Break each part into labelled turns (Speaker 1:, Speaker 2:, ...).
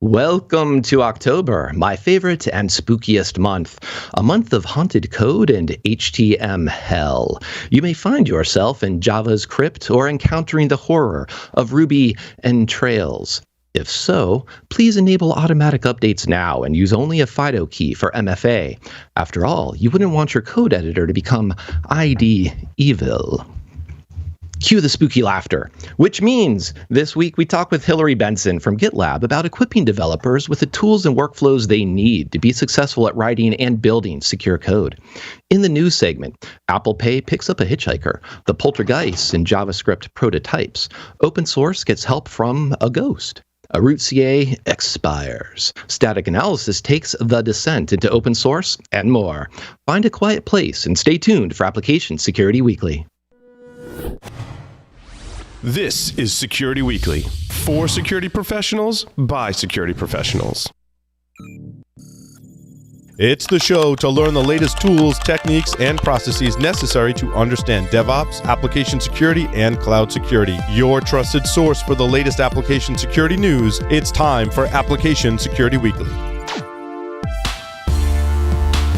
Speaker 1: Welcome to October, my favorite and spookiest month, a month of haunted code and HTML hell. You may find yourself in Java's crypt or encountering the horror of Ruby entrails. If so, please enable automatic updates now and use only a FIDO key for MFA. After all, you wouldn't want your code editor to become ID evil. Cue the spooky laughter, which means this week we talk with Hillary Benson from Gitlab about equipping developers with the tools and workflows they need to be successful at writing and building secure code. In the news segment, Apple Pay picks up a hitchhiker, the poltergeists in JavaScript prototypes, open source gets help from a ghost. A root CA expires. Static analysis takes the descent into open source, and more. Find a quiet place and stay tuned for Application Security Weekly.
Speaker 2: This is Security Weekly, for security professionals, by security professionals. It's the show to learn the latest tools, techniques, and processes necessary to understand DevOps, application security, and cloud security. Your trusted source for the latest application security news. It's time for Application Security Weekly.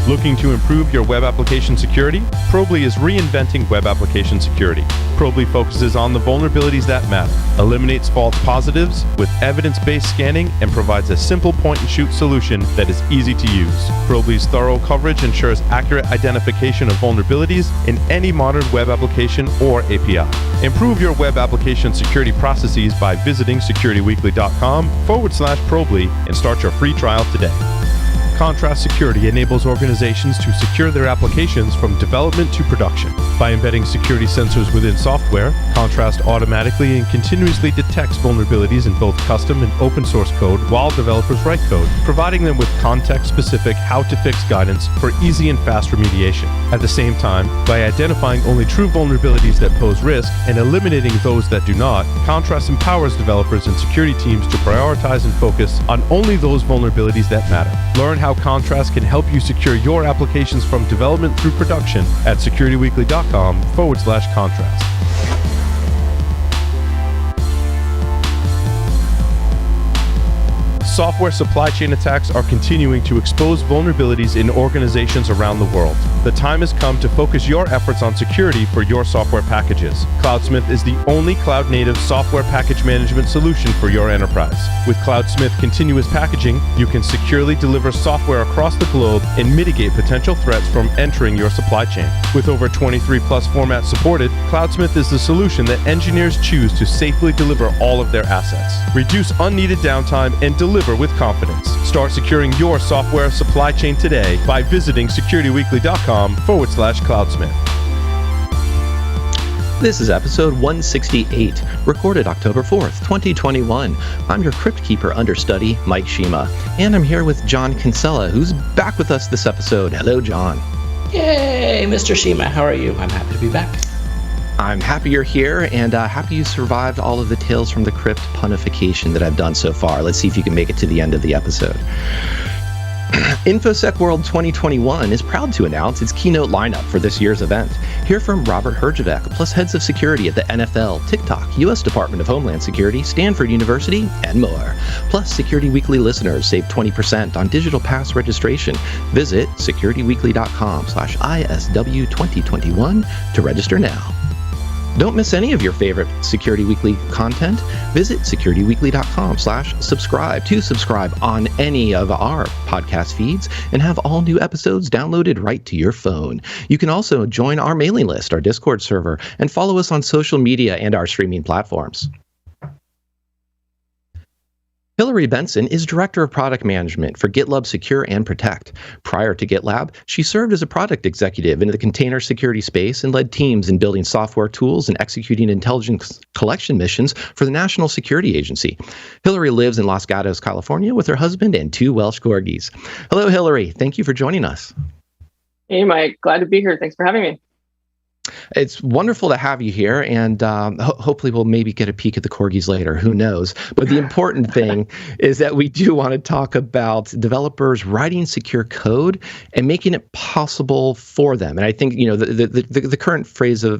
Speaker 2: Looking to improve your web application security? Probly is reinventing web application security. Probly focuses on the vulnerabilities that matter, eliminates false positives with evidence-based scanning, and provides a simple point-and-shoot solution that is easy to use. Probly's thorough coverage ensures accurate identification of vulnerabilities in any modern web application or API. Improve your web application security processes by visiting securityweekly.com/Probly and start your free trial today. Contrast Security enables organizations to secure their applications from development to production. By embedding security sensors within software, Contrast automatically and continuously detects vulnerabilities in both custom and open source code while developers write code, providing them with context-specific how-to-fix guidance for easy and fast remediation. At the same time, by identifying only true vulnerabilities that pose risk and eliminating those that do not, Contrast empowers developers and security teams to prioritize and focus on only those vulnerabilities that matter. Learn how Contrast can help you secure your applications from development through production at securityweekly.com/contrast. Software supply chain attacks are continuing to expose vulnerabilities in organizations around the world. The time has come to focus your efforts on security for your software packages. Cloudsmith is the only cloud-native software package management solution for your enterprise. With Cloudsmith Continuous Packaging, you can securely deliver software across the globe and mitigate potential threats from entering your supply chain. With over 23+ formats supported, Cloudsmith is the solution that engineers choose to safely deliver all of their assets. Reduce unneeded downtime and deliver with confidence. Start securing your software supply chain today by visiting securityweekly.com/cloudsmith.
Speaker 1: This is episode 168, recorded October 4th, 2021. I'm your Crypt Keeper understudy, Mike Shima, and I'm here with John Kinsella, who's back with us this episode. Hello, John.
Speaker 3: Yay, Mr. Shima. How are you? I'm happy to be back.
Speaker 1: I'm happy you're here, and happy you survived all of the Tales from the Crypt punification that I've done so far. Let's see if you can make it to the end of the episode. InfoSec World 2021 is proud to announce its keynote lineup for this year's event. Hear from Robert Herjavec, plus heads of security at the NFL, TikTok, U.S. Department of Homeland Security, Stanford University, and more. Plus, Security Weekly listeners save 20% on digital pass registration. Visit securityweekly.com/ISW2021 to register now. Don't miss any of your favorite Security Weekly content. Visit securityweekly.com/subscribe to subscribe on any of our podcast feeds and have all new episodes downloaded right to your phone. You can also join our mailing list, our Discord server, and follow us on social media and our streaming platforms. Hillary Benson is Director of Product Management for Gitlab Secure and Protect. Prior to Gitlab, she served as a product executive in the container security space and led teams in building software tools and executing intelligence collection missions for the National Security Agency. Hillary lives in Los Gatos, California with her husband and 2 Welsh corgis. Hello, Hillary. Thank you for joining us.
Speaker 4: Hey, Mike. Glad to be here. Thanks for having me.
Speaker 1: It's wonderful to have you here, and hopefully we'll maybe get a peek at the corgis later. Who knows? But the important thing is that we do want to talk about developers writing secure code and making it possible for them. And I think the current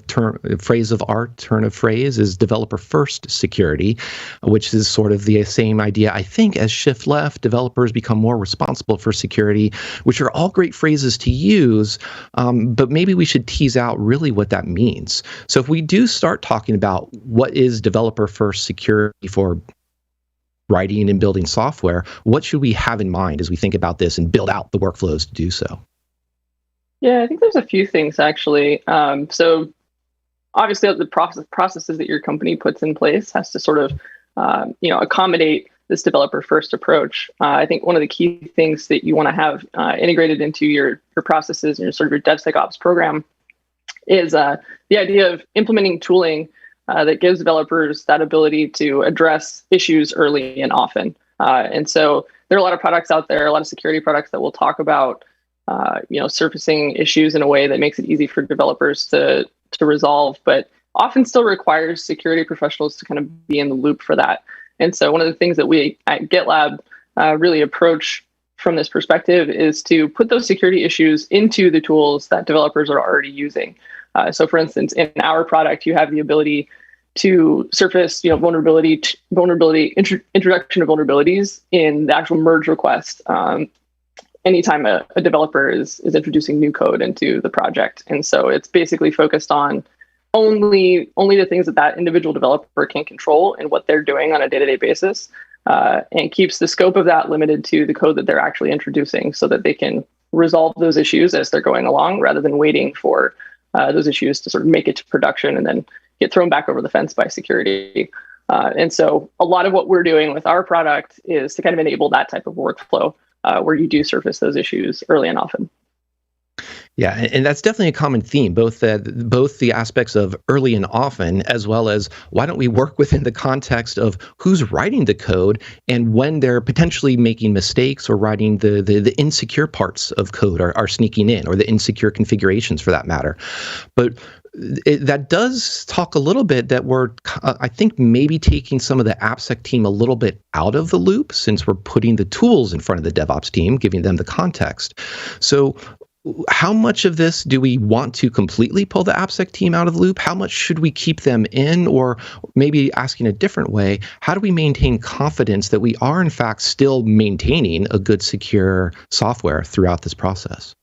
Speaker 1: turn of phrase is developer-first security, which is sort of the same idea. I think as shift left, developers become more responsible for security, which are all great phrases to use. But maybe we should tease out really what that means. So if we do start talking about what is developer-first security for writing and building software, what should we have in mind as we think about this and build out the workflows to do so?
Speaker 4: Yeah, I think there's a few things actually. So obviously the processes that your company puts in place has to sort of accommodate this developer-first approach. I think one of the key things that you want to have integrated into your processes and your sort of your DevSecOps program is the idea of implementing tooling that gives developers that ability to address issues early and often. And so there are a lot of products out there, a lot of security products that will talk about surfacing issues in a way that makes it easy for developers to resolve, but often still requires security professionals to kind of be in the loop for that. And so one of the things that we at Gitlab really approach from this perspective is to put those security issues into the tools that developers are already using. So for instance, in our product, you have the ability to surface introduction of vulnerabilities in the actual merge request anytime a developer is introducing new code into the project. And so it's basically focused on only the things that individual developer can control and what they're doing on a day-to-day basis, and keeps the scope of that limited to the code that they're actually introducing so that they can resolve those issues as they're going along rather than waiting for those issues to sort of make it to production and then get thrown back over the fence by security. And so a lot of what we're doing with our product is to kind of enable that type of workflow where you do surface those issues early and often.
Speaker 1: Yeah, and that's definitely a common theme, both the aspects of early and often, as well as why don't we work within the context of who's writing the code and when they're potentially making mistakes or writing the insecure parts of code are sneaking in, or the insecure configurations for that matter. But that does talk a little bit that we're, I think, maybe taking some of the AppSec team a little bit out of the loop, since we're putting the tools in front of the DevOps team, giving them the context. So how much of this do we want to completely pull the AppSec team out of the loop? How much should we keep them in? Or maybe asking a different way, how do we maintain confidence that we are in fact still maintaining a good, secure software throughout this process?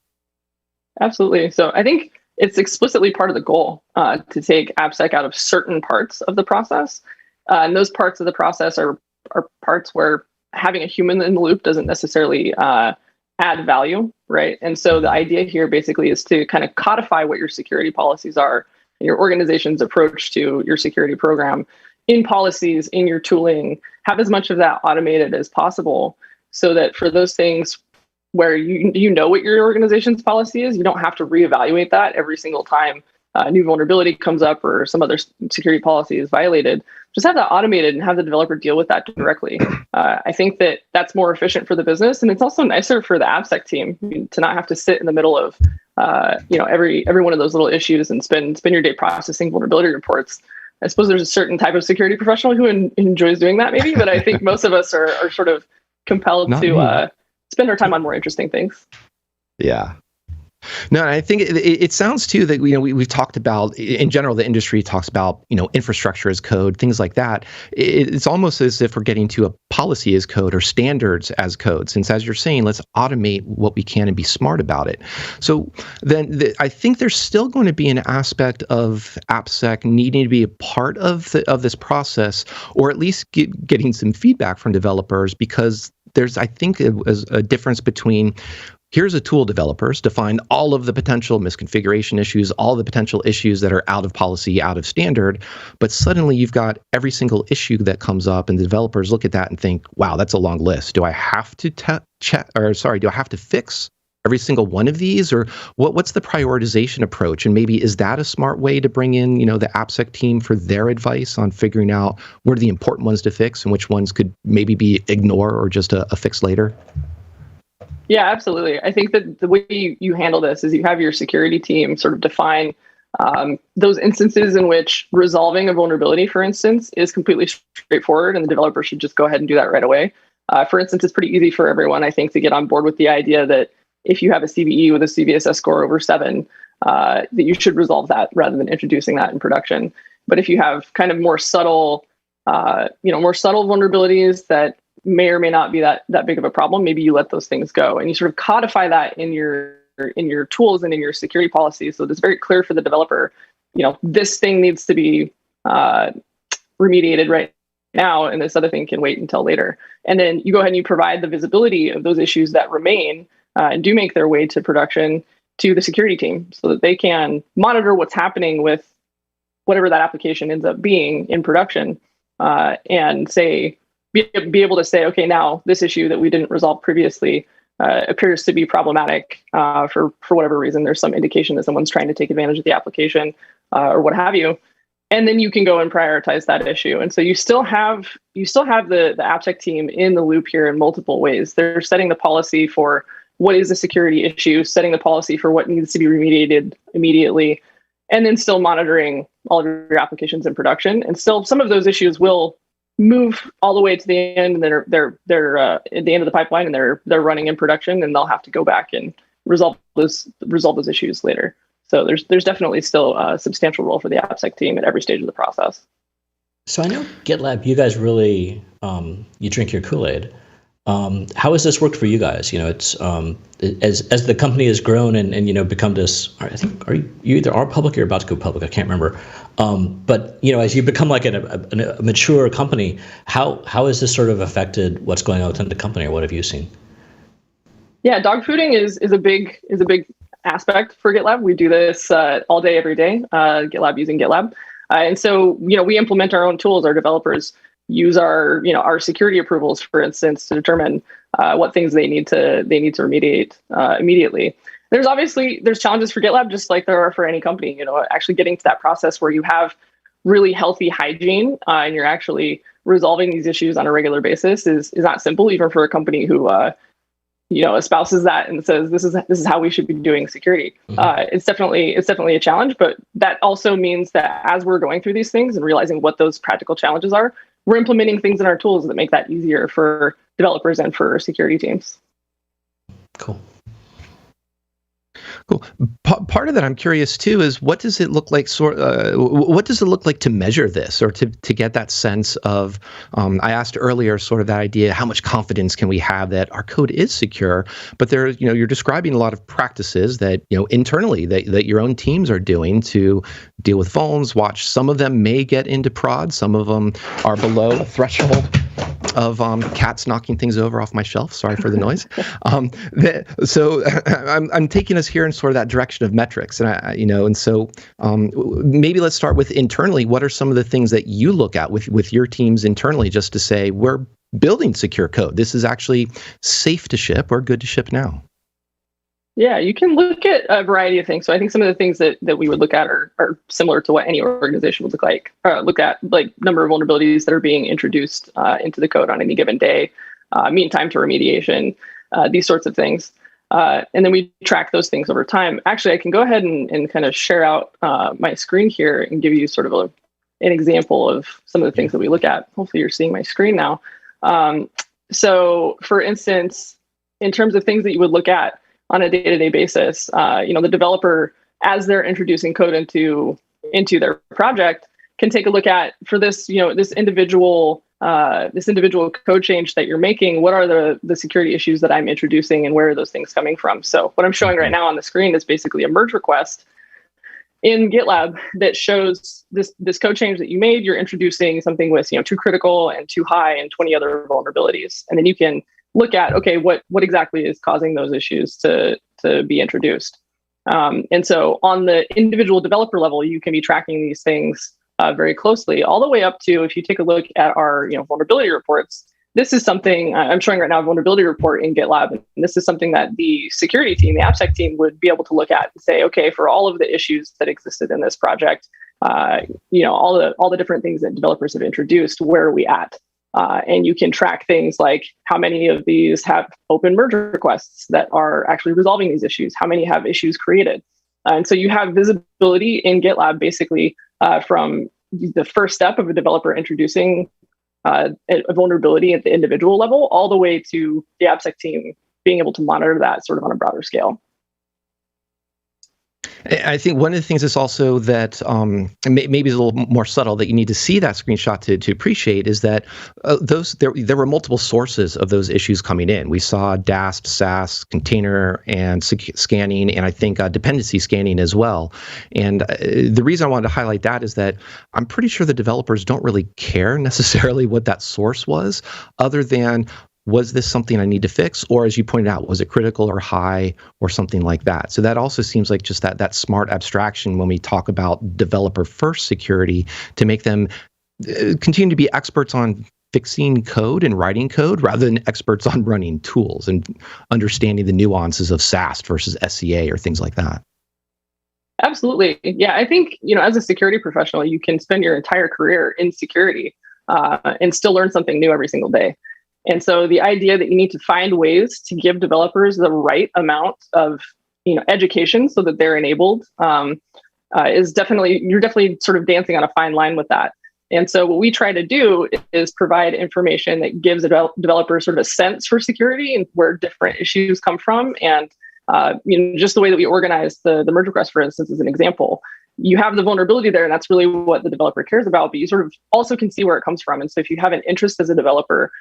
Speaker 4: Absolutely. So I think it's explicitly part of the goal to take AppSec out of certain parts of the process. And those parts of the process are parts where having a human in the loop doesn't necessarily add value, right? And so the idea here basically is to kind of codify what your security policies are and your organization's approach to your security program in policies, in your tooling, have as much of that automated as possible so that for those things where you know what your organization's policy is, you don't have to reevaluate that every single time a new vulnerability comes up or some other security policy is violated. Just have that automated and have the developer deal with that directly. I think that that's more efficient for the business, and it's also nicer for the AppSec team to not have to sit in the middle of every one of those little issues and spend your day processing vulnerability reports. I suppose there's a certain type of security professional who enjoys doing that, maybe, but I think most of us are sort of compelled to spend our time on more interesting things.
Speaker 1: Yeah. No, I think it sounds too that we've talked about, in general, the industry talks about infrastructure as code, things like that. It's almost as if we're getting to a policy as code or standards as code, since, as you're saying, let's automate what we can and be smart about it. So then I think there's still going to be an aspect of AppSec needing to be a part of this process, or at least getting some feedback from developers, because there's, I think, a difference between here's a tool, developers, to find all of the potential misconfiguration issues, all the potential issues that are out of policy, out of standard. But suddenly you've got every single issue that comes up, and the developers look at that and think, wow, that's a long list. Do I have to do I have to fix every single one of these? Or what's the prioritization approach? And maybe is that a smart way to bring in, the AppSec team for their advice on figuring out what are the important ones to fix and which ones could maybe be ignore or just a fix later? Yeah,
Speaker 4: absolutely. I think that the way you handle this is you have your security team sort of define Those instances in which resolving a vulnerability, for instance, is completely straightforward and the developer should just go ahead and do that right away. For instance, it's pretty easy for everyone, I think, to get on board with the idea that if you have a CVE with a CVSS score over 7, that you should resolve that rather than introducing that in production. But if you have kind of more subtle vulnerabilities that may or may not be that big of a problem, maybe you let those things go and you sort of codify that in your tools and in your security policies. So it's very clear for the developer, this thing needs to be remediated right now, and this other thing can wait until later. And then you go ahead and you provide the visibility of those issues that remain and do make their way to production to the security team so that they can monitor what's happening with whatever that application ends up being in production, and be able to say, okay, now this issue that we didn't resolve previously appears to be problematic for whatever reason. There's some indication that someone's trying to take advantage of the application or what have you. And then you can go and prioritize that issue. And so you still have the AppSec team in the loop here in multiple ways. They're setting the policy for what is a security issue, setting the policy for what needs to be remediated immediately, and then still monitoring all of your applications in production. And still, some of those issues will move all the way to the end, and then they're at the end of the pipeline, and they're running in production, and they'll have to go back and resolve those issues later. So there's definitely still a substantial role for the AppSec team at every stage of the process.
Speaker 3: So I know GitLab, you guys really you drink your Kool-Aid. How has this worked for you guys? It's as the company has grown and become this. I think you either are public or you're about to go public. I can't remember. But as you become like a mature company, how has this sort of affected what's going on within the company, or what have you seen?
Speaker 4: Yeah, dogfooding is a big aspect for GitLab. We do this all day, every day. GitLab using GitLab, and so we implement our own tools. Our developers use our security approvals, for instance, to determine what things they need to remediate immediately. There's challenges for GitLab, just like there are for any company. Actually getting to that process where you have really healthy hygiene and you're actually resolving these issues on a regular basis is not simple, even for a company who espouses that and says this is how we should be doing security. Mm-hmm. It's definitely a challenge, but that also means that as we're going through these things and realizing what those practical challenges are, we're implementing things in our tools that make that easier for developers and for security teams.
Speaker 1: Cool. Part of that I'm curious too is what does it look like? What does it look like to measure this, or to get that sense of? I asked earlier, sort of that idea: how much confidence can we have that our code is secure? But you're describing a lot of practices that internally that your own teams are doing to deal with vulns. Watch, some of them may get into prod, some of them are below a threshold of cats knocking things over off my shelf. Sorry for the noise. So I'm taking us here in sort of that direction of metrics, and so maybe let's start with internally. What are some of the things that you look at with your teams internally, just to say we're building secure code? This is actually safe to ship or good to ship now.
Speaker 4: Yeah, you can look at a variety of things. So I think some of the things that we would look at are similar to what any organization would look at, like number of vulnerabilities that are being introduced into the code on any given day, mean time to remediation, these sorts of things. And then we track those things over time. Actually, I can go ahead and kind of share out my screen here and give you sort of an example of some of the things that we look at. Hopefully you're seeing my screen now. So for instance, in terms of things that you would look at on a day-to-day basis, the developer, as they're introducing code into their project, can take a look at, for this, this individual code change that you're making, what are the security issues that I'm introducing and where are those things coming from? So what I'm showing right now on the screen is basically a merge request in GitLab that shows this code change that you made. You're introducing something with too critical and too high and 20 other vulnerabilities, and then you can look at, okay, what exactly is causing those issues to be introduced. And so on the individual developer level, you can be tracking these things very closely, all the way up to, if you take a look at our vulnerability reports, this is something I'm showing right now, a vulnerability report in GitLab. And this is something that the security team, the AppSec team, would be able to look at and say, okay, for all of the issues that existed in this project, all the different things that developers have introduced, where are we at? And you can track things like how many of these have open merge requests that are actually resolving these issues, how many have issues created. And so you have visibility in GitLab basically from the first step of a developer introducing a vulnerability at the individual level all the way to the AppSec team being able to monitor that sort of on a broader scale.
Speaker 1: I think one of the things is also that maybe is a little more subtle that you need to see that screenshot to appreciate is that there were multiple sources of those issues coming in. We saw DAST, SAS, container and scanning, and I think dependency scanning as well. And the reason I wanted to highlight that is that I'm pretty sure the developers don't really care necessarily what that source was, other than was this something I need to fix? Or as you pointed out, was it critical or high or something like that? So that also seems like just that smart abstraction when we talk about developer-first security to make them continue to be experts on fixing code and writing code rather than experts on running tools and understanding the nuances of SAST versus SCA or things like that.
Speaker 4: Absolutely. Yeah, I think, as a security professional, you can spend your entire career in security and still learn something new every single day. And so the idea that you need to find ways to give developers the right amount of education so that they're enabled is you're definitely sort of dancing on a fine line with that. And so what we try to do is provide information that gives a developer sort of a sense for security and where different issues come from. And just the way that we organize the merge request, for instance, is an example. You have the vulnerability there, and that's really what the developer cares about, but you sort of also can see where it comes from. And so if you have an interest as a developer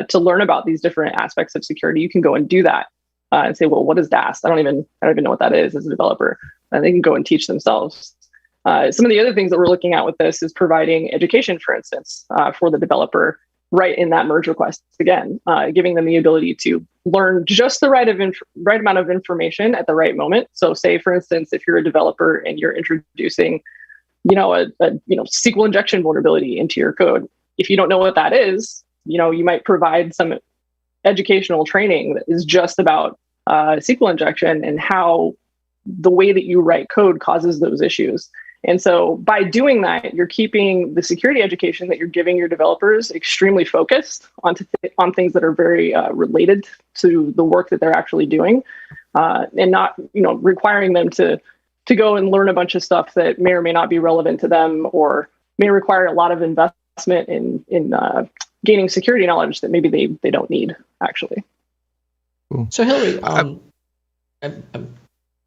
Speaker 4: to learn about these different aspects of security, you can go and do that and say, well, what is DAST? I don't even know what that is as a developer. And they can go and teach themselves. Some of the other things that we're looking at with this is providing education, for instance, for the developer right in that merge request, again, giving them the ability to learn just the right amount of information at the right moment. So say, for instance, if you're a developer and you're introducing, a SQL injection vulnerability into your code, if you don't know what that is, you might provide some educational training that is just about SQL injection and how the way that you write code causes those issues. And so by doing that, you're keeping the security education that you're giving your developers extremely focused on things that are very related to the work that they're actually doing, and not requiring them to go and learn a bunch of stuff that may or may not be relevant to them or may require a lot of investment in gaining security knowledge that maybe they don't need actually.
Speaker 3: So Hillary,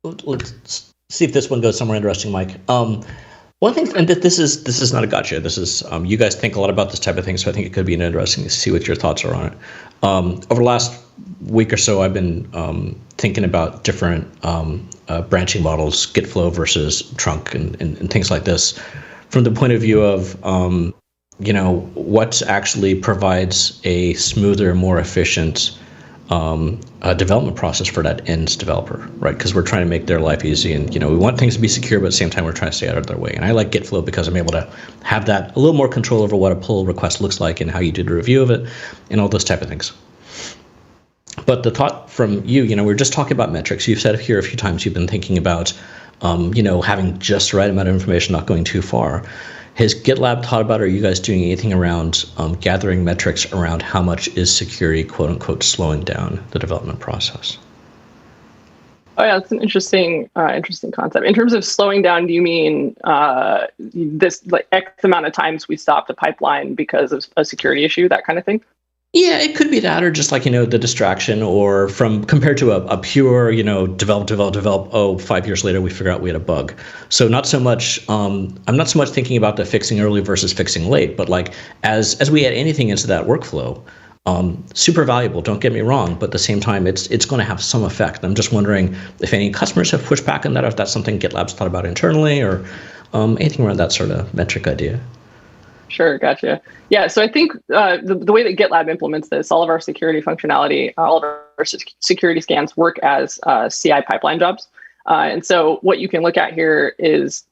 Speaker 3: let's see if this one goes somewhere interesting, Mike. One thing, and this is not a gotcha. This is you guys think a lot about this type of thing, so I think it could be interesting to see what your thoughts are on it. Over the last week or so, I've been thinking about different branching models, Git flow versus trunk, and things like this, from the point of view of what actually provides a smoother, more efficient development process for that end developer, right? Because we're trying to make their life easy, and we want things to be secure, but at the same time we're trying to stay out of their way. And I like Git flow because I'm able to have that a little more control over what a pull request looks like and how you do the review of it and all those type of things. But the thought from you, we're just talking about metrics. You've said here a few times you've been thinking about having just the right amount of information, not going too far. Has GitLab thought about, or are you guys doing anything around gathering metrics around how much is security, quote unquote, slowing down the development process?
Speaker 4: Oh yeah, that's an interesting concept. In terms of slowing down, do you mean this like X amount of times we stop the pipeline because of a security issue, that kind of thing?
Speaker 3: Yeah, it could be that, or just like, the distraction, or from compared to a pure, develop. Oh, 5 years later, we figure out we had a bug. So not so much, I'm not so much thinking about the fixing early versus fixing late, but like as we add anything into that workflow, super valuable, don't get me wrong, but at the same time, it's going to have some effect. I'm just wondering if any customers have pushed back on that, or if that's something GitLab's thought about internally, or anything around that sort of metric idea.
Speaker 4: Sure, gotcha. Yeah, so I think the way that GitLab implements this, all of our security functionality, all of our security scans work as CI pipeline jobs. And so what you can look at here is,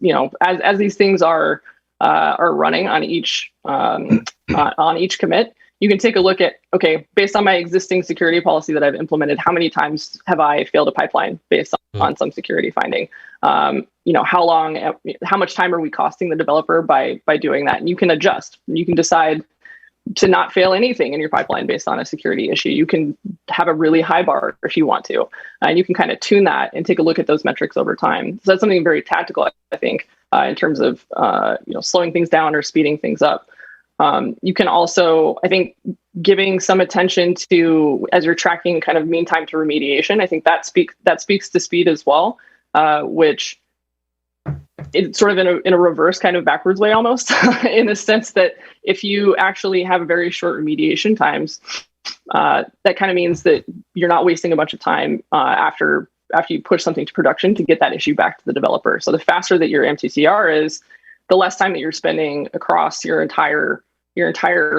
Speaker 4: as these things are running on each commit, you can take a look at, okay, based on my existing security policy that I've implemented, how many times have I failed a pipeline based on some security finding? How much time are we costing the developer by doing that? And you can adjust. You can decide to not fail anything in your pipeline based on a security issue. You can have a really high bar if you want to, and you can kind of tune that and take a look at those metrics over time. So that's something very tactical, I think, in terms of slowing things down or speeding things up. You can also, I think, giving some attention to, as you're tracking kind of mean time to remediation, I think that speaks to speed as well, which it's sort of in a reverse kind of backwards way almost, in the sense that if you actually have very short remediation times, that kind of means that you're not wasting a bunch of time after you push something to production to get that issue back to the developer. So the faster that your MTTR is, the less time that you're spending across your entire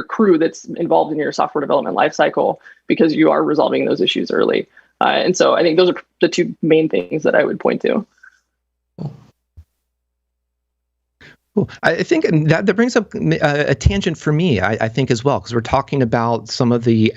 Speaker 4: crew that's involved in your software development lifecycle, because you are resolving those issues early. And so I think those are the two main things that I would point to.
Speaker 1: Cool. I think that brings up a tangent for me, I think, as well, because we're talking about some of the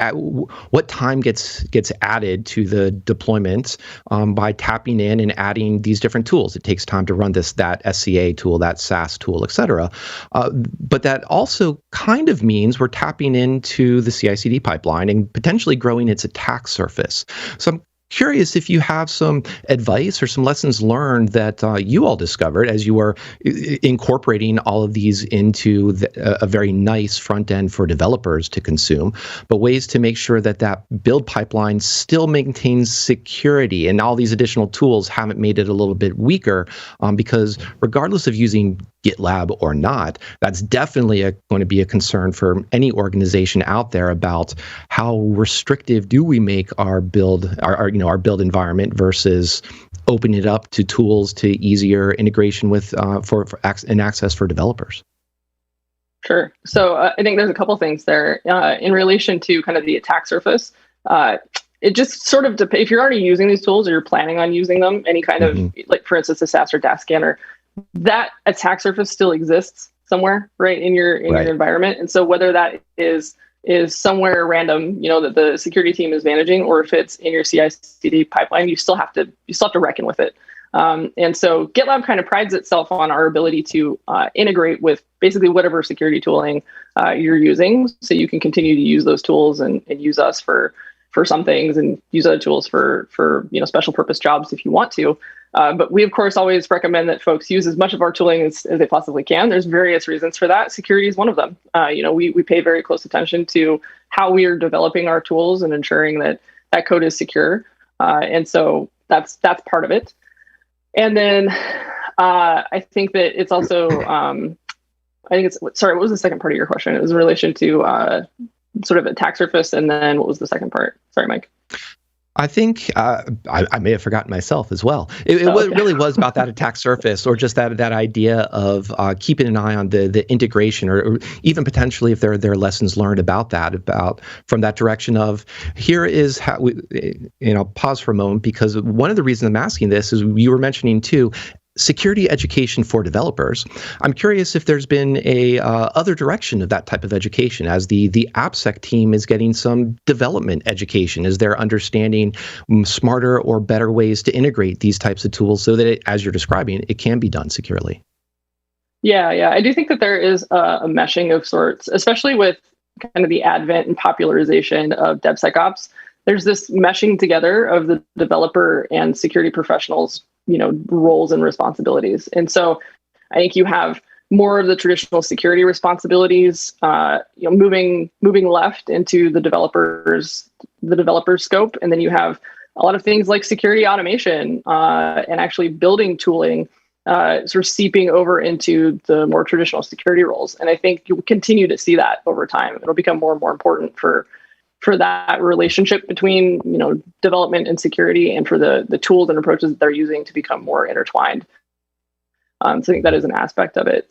Speaker 1: what time gets added to the deployment by tapping in and adding these different tools. It takes time to run that SCA tool, that SAS tool, et cetera. But that also kind of means we're tapping into the CI/CD pipeline and potentially growing its attack surface. So I'm curious if you have some advice or some lessons learned that you all discovered as you were incorporating all of these into a very nice front end for developers to consume, but ways to make sure that build pipeline still maintains security, and all these additional tools haven't made it a little bit weaker, because regardless of using GitLab or not, that's definitely going to be a concern for any organization out there about how restrictive do we make our build environment versus opening it up to tools to easier integration with for access for developers.
Speaker 4: Sure. So I think there's a couple things there in relation to kind of the attack surface. It just sort of if you're already using these tools or you're planning on using them, any kind of, like for instance, a SAS or DAS scanner, that attack surface still exists somewhere, right, in your environment. And so whether that is somewhere random, that the security team is managing, or if it's in your CI/CD pipeline, you still have to reckon with it. And so GitLab kind of prides itself on our ability to integrate with basically whatever security tooling you're using, so you can continue to use those tools and use us for some things, and use other tools for special purpose jobs if you want to. But we, of course, always recommend that folks use as much of our tooling as they possibly can. There's various reasons for that. Security is one of them. We pay very close attention to how we are developing our tools and ensuring that code is secure. And so that's part of it. And then I think that it's also, what was the second part of your question? It was in relation to sort of attack surface. And then what was the second part? Sorry, Mike.
Speaker 1: I think I may have forgotten myself as well. It really was about that attack surface, or just that idea of keeping an eye on the integration, or even potentially if there are lessons learned about from that direction of, here is how we, pause for a moment, because one of the reasons I'm asking this is you were mentioning too, security education for developers. I'm curious if there's been a other direction of that type of education, as the AppSec team is getting some development education, as they're understanding smarter or better ways to integrate these types of tools so that, as you're describing, it can be done securely.
Speaker 4: Yeah. I do think that there is a meshing of sorts, especially with kind of the advent and popularization of DevSecOps. There's this meshing together of the developer and security professionals, roles and responsibilities. And so I think you have more of the traditional security responsibilities, moving left into the developer's scope. And then you have a lot of things like security automation and actually building tooling sort of seeping over into the more traditional security roles. And I think you'll continue to see that over time. It'll become more and more important for that relationship between development and security, and for the tools and approaches that they're using to become more intertwined. So I think that is an aspect of it.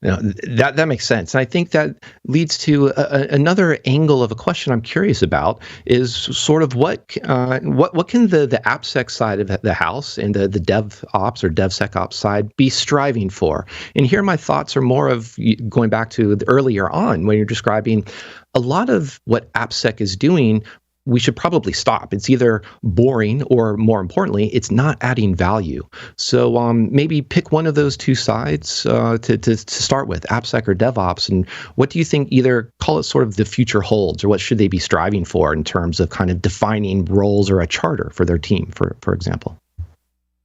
Speaker 1: That makes sense. And I think that leads to another angle of a question I'm curious about, is sort of what can the AppSec side of the house and the DevOps or DevSecOps side be striving for? And here my thoughts are more of going back to earlier on when you're describing a lot of what AppSec is doing we should probably stop. It's either boring or, more importantly, it's not adding value. So maybe pick one of those two sides to start with, AppSec or DevOps. And what do you think, either call it sort of the future holds, or what should they be striving for in terms of kind of defining roles or a charter for their team, for example?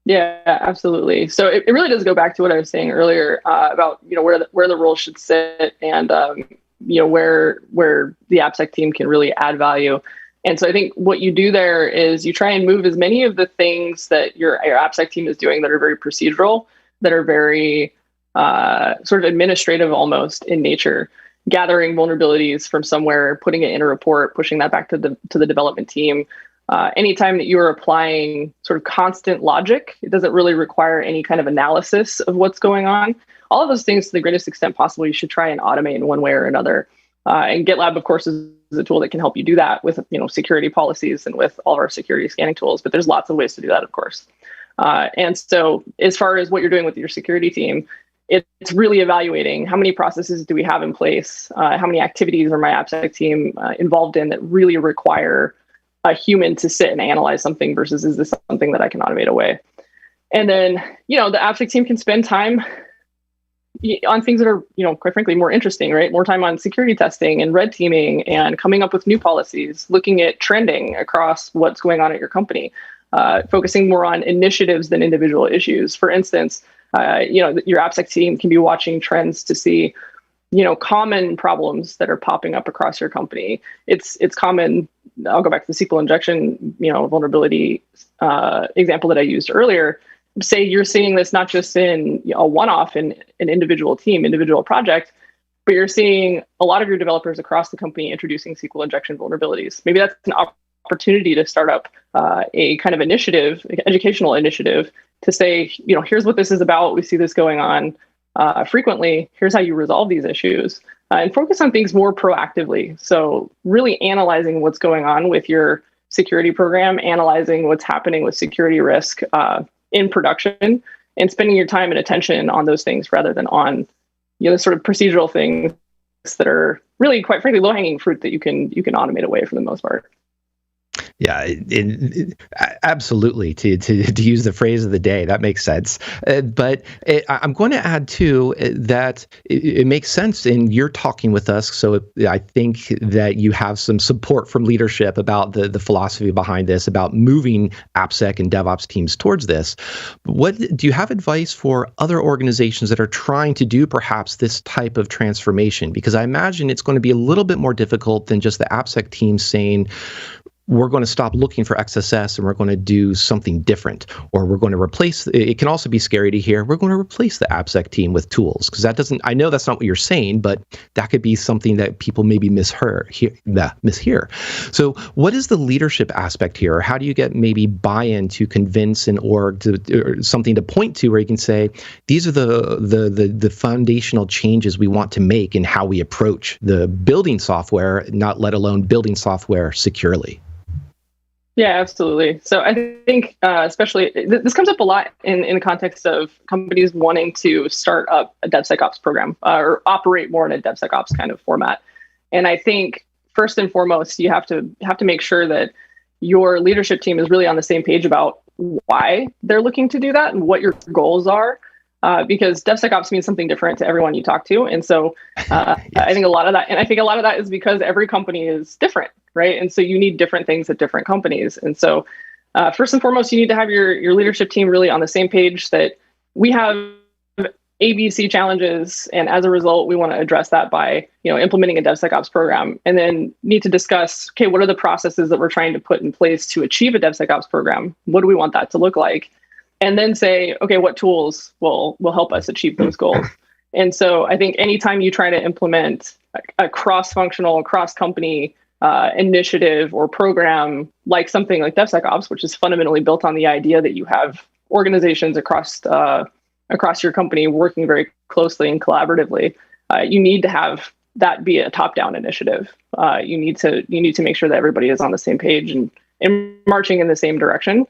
Speaker 4: Yeah, absolutely. So it really does go back to what I was saying earlier about where the roles should sit, and where the AppSec team can really add value. And so I think what you do there is you try and move as many of the things that your AppSec team is doing that are very procedural, that are very sort of administrative almost in nature, gathering vulnerabilities from somewhere, putting it in a report, pushing that back to the development team. Anytime that you are applying sort of constant logic, it doesn't really require any kind of analysis of what's going on. All of those things, to the greatest extent possible, you should try and automate in one way or another. And GitLab, of course, is a tool that can help you do that with security policies and with all of our security scanning tools. But there's lots of ways to do that, of course. And so, as far as what you're doing with your security team, it's really evaluating how many processes do we have in place, how many activities are my AppSec team involved in that really require a human to sit and analyze something versus is this something that I can automate away? And then, the AppSec team can spend time on things that are, quite frankly, more interesting, right? More time on security testing and red teaming and coming up with new policies, looking at trending across what's going on at your company, focusing more on initiatives than individual issues. For instance, your AppSec team can be watching trends to see common problems that are popping up across your company. It's common. I'll go back to the SQL injection, vulnerability example that I used earlier. Say you're seeing this not just in a one-off in an individual team, individual project, but you're seeing a lot of your developers across the company introducing SQL injection vulnerabilities. Maybe that's an opportunity to start up a kind of initiative, educational initiative, to say, here's what this is about. We see this going on frequently. Here's how you resolve these issues, and focus on things more proactively. So really analyzing what's going on with your security program, analyzing what's happening with security risk in production, and spending your time and attention on those things rather than on sort of procedural things that are really, quite frankly, low-hanging fruit that you can automate away for the most part.
Speaker 1: Yeah, absolutely. To use the phrase of the day, that makes sense. But I'm going to add too that it makes sense, and you're talking with us, so I think that you have some support from leadership about the philosophy behind this, about moving AppSec and DevOps teams towards this. What do you have advice for other organizations that are trying to do perhaps this type of transformation? Because I imagine it's going to be a little bit more difficult than just the AppSec team saying, we're going to stop looking for XSS and we're going to do something different, or we're going to replace. It can also be scary to hear we're going to replace the AppSec team with tools, because that doesn't. I know that's not what you're saying, but that could be something that people maybe mishear. So, what is the leadership aspect here? Or how do you get maybe buy-in to convince an org or something to point to where you can say these are the foundational changes we want to make in how we approach the building software, not let alone building software securely?
Speaker 4: Yeah, absolutely. So I think especially this comes up a lot in the context of companies wanting to start up a DevSecOps program or operate more in a DevSecOps kind of format. And I think first and foremost, you have to make sure that your leadership team is really on the same page about why they're looking to do that and what your goals are. Because DevSecOps means something different to everyone you talk to. And so yes. I think a lot of that is because every company is different, right? And so you need different things at different companies. And so first and foremost, you need to have your leadership team really on the same page that we have ABC challenges. And as a result, we want to address that by, implementing a DevSecOps program, and then need to discuss, okay, what are the processes that we're trying to put in place to achieve a DevSecOps program? What do we want that to look like? And then say, okay, what tools will help us achieve those goals? And so I think anytime you try to implement a cross-functional, cross-company initiative or program, like something like DevSecOps, which is fundamentally built on the idea that you have organizations across your company working very closely and collaboratively, you need to have that be a top-down initiative. You need to make sure that everybody is on the same page and marching in the same direction.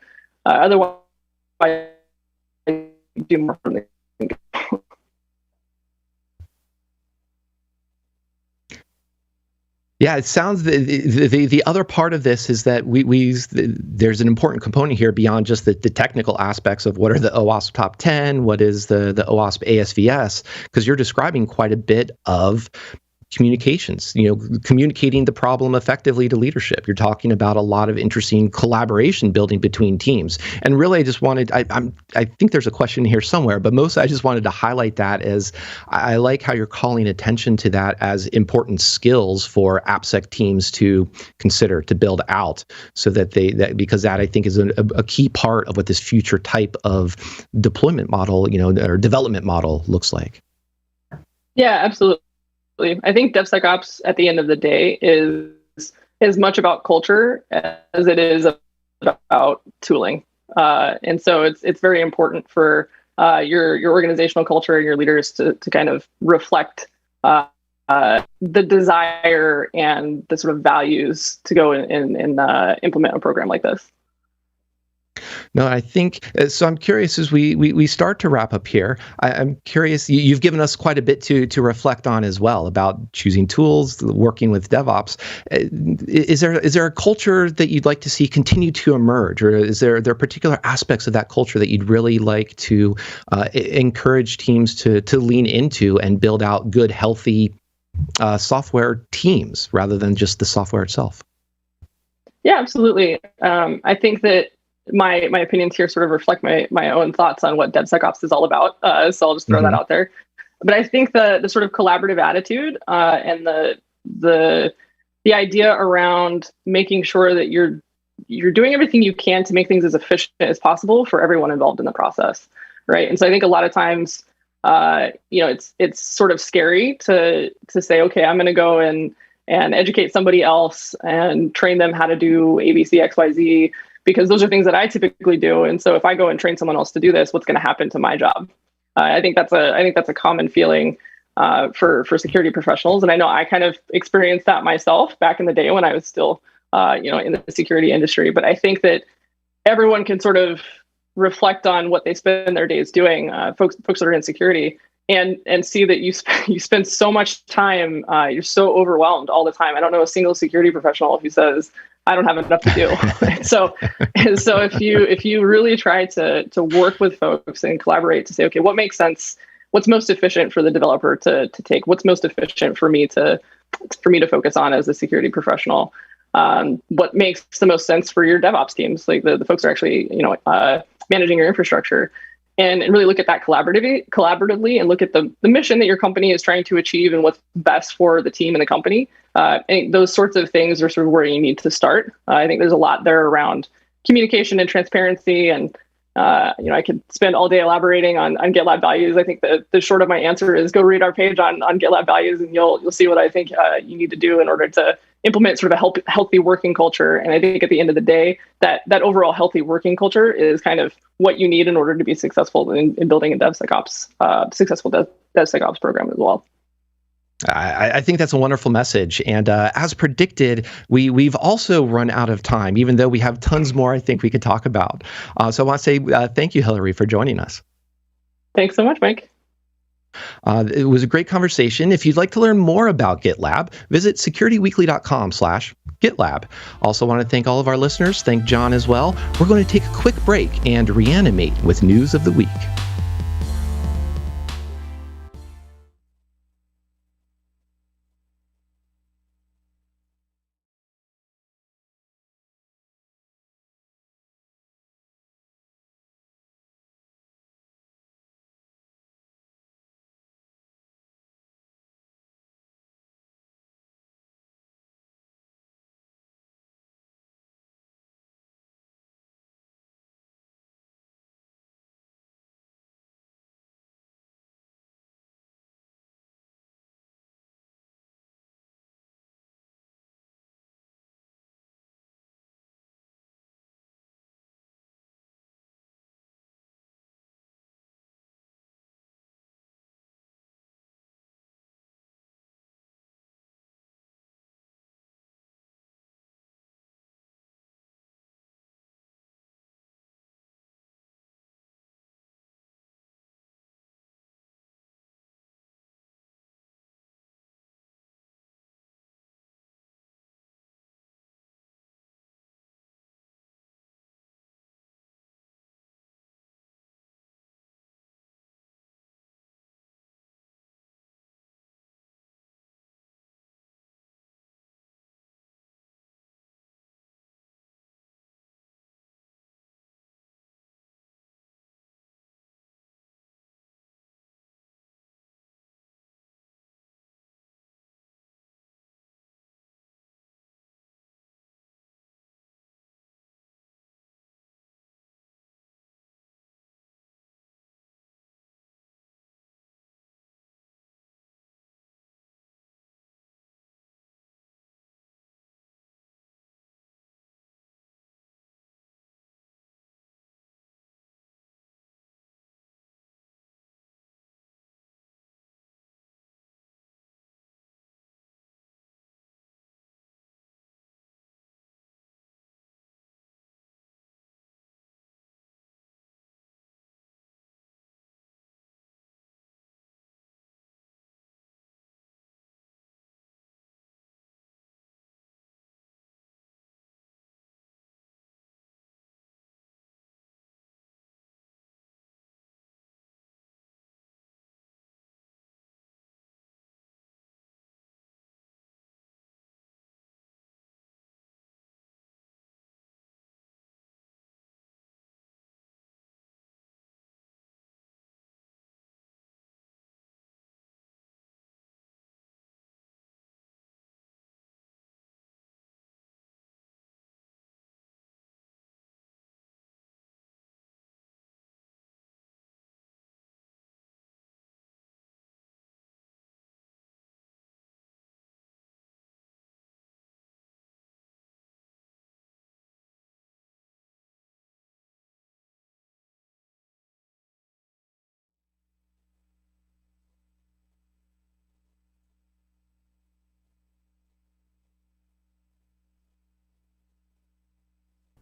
Speaker 4: Otherwise, do more from the
Speaker 1: Yeah, it sounds the other part of this is that there's an important component here beyond just the technical aspects of what are the OWASP top 10, what is the OWASP ASVS, because you're describing quite a bit of communications, communicating the problem effectively to leadership. You're talking about a lot of interesting collaboration building between teams. And really, I just wanted, I think there's a question here somewhere, but mostly I just wanted to highlight that as I like how you're calling attention to that as important skills for AppSec teams to consider, to build out, so that because that I think is a key part of what this future type of deployment model, or development model looks like.
Speaker 4: Yeah, absolutely. I think DevSecOps at the end of the day is as much about culture as it is about tooling. And so it's very important for your organizational culture and your leaders to kind of reflect the desire and the sort of values to go and implement a program like this.
Speaker 1: No, I think so. I'm curious as we start to wrap up here. I'm curious. You've given us quite a bit to reflect on as well about choosing tools, working with DevOps. Is there a culture that you'd like to see continue to emerge, or is there particular aspects of that culture that you'd really like to encourage teams to lean into and build out good, healthy software teams rather than just the software itself?
Speaker 4: Yeah, absolutely. I think that my opinions here sort of reflect my own thoughts on what DevSecOps is all about. So I'll just throw that out there. But I think the sort of collaborative attitude and the idea around making sure that you're doing everything you can to make things as efficient as possible for everyone involved in the process, right? And so I think a lot of times, it's sort of scary to say, okay, I'm going to go and educate somebody else and train them how to do A, B, C, X, Y, Z, because those are things that I typically do. And so if I go and train someone else to do this, what's going to happen to my job? I think that's a common feeling for security professionals. And I know I kind of experienced that myself back in the day when I was still, in the security industry. But I think that everyone can sort of reflect on what they spend their days doing, folks that are in security, and see that you spend so much time, you're so overwhelmed all the time. I don't know a single security professional who says, I don't have enough to do. So if you really try to work with folks and collaborate to say, okay, what makes sense? What's most efficient for the developer to take? What's most efficient for me to focus on as a security professional? What makes the most sense for your DevOps teams, like the folks who are actually managing your infrastructure, and really look at that collaboratively and look at the mission that your company is trying to achieve and what's best for the team and the company. And those sorts of things are sort of where you need to start. I think there's a lot there around communication and transparency, and I could spend all day elaborating on GitLab values. I think the short of my answer is go read our page on GitLab values, and you'll see what I think you need to do in order to implement sort of a healthy working culture. And I think at the end of the day, that overall healthy working culture is kind of what you need in order to be successful in building a successful DevSecOps program as well.
Speaker 1: I think that's a wonderful message. And as predicted, we've also run out of time, even though we have tons more I think we could talk about. So I want to say thank you, Hillary, for joining us.
Speaker 4: Thanks so much, Mike.
Speaker 1: It was a great conversation. If you'd like to learn more about GitLab, visit securityweekly.com/GitLab. Also want to thank all of our listeners. Thank John as well. We're going to take a quick break and reanimate with news of the week.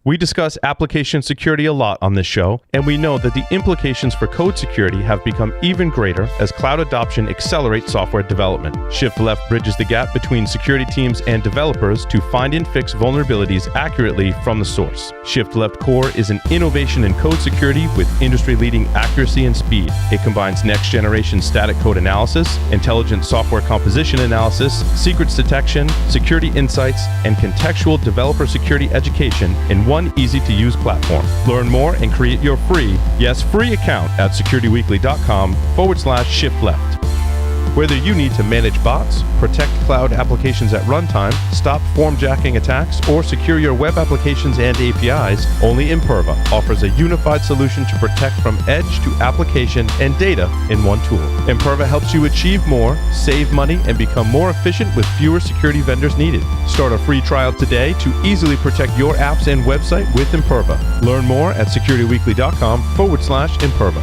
Speaker 2: We discuss application security a lot on this show, and we know that the implications for code security have become even greater as cloud adoption accelerates software development. Shift Left bridges the gap between security teams and developers to find and fix vulnerabilities accurately from the source. Shift Left Core is an innovation in code security with industry-leading accuracy and speed. It combines next-generation static code analysis, intelligent software composition analysis, secrets detection, security insights, and contextual developer security education in one easy-to-use platform. Learn more and create your free account at securityweekly.com/shiftleft. Whether you need to manage bots, protect cloud applications at runtime, stop form jacking attacks, or secure your web applications and APIs, only Imperva offers a unified solution to protect from edge to application and data in one tool. Imperva helps you achieve more, save money, and become more efficient with fewer security vendors needed. Start a free trial today to easily protect your apps and website with Imperva. Learn more at securityweekly.com/Imperva.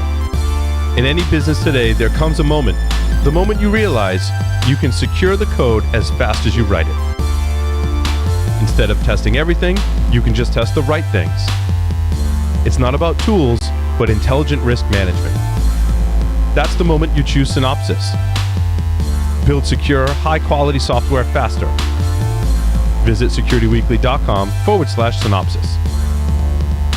Speaker 2: In any business today, there comes a moment. The moment you realize you can secure the code as fast as you write it. Instead of testing everything, you can just test the right things. It's not about tools, but intelligent risk management. That's the moment you choose Synopsys. Build secure, high-quality software faster. Visit securityweekly.com/Synopsys.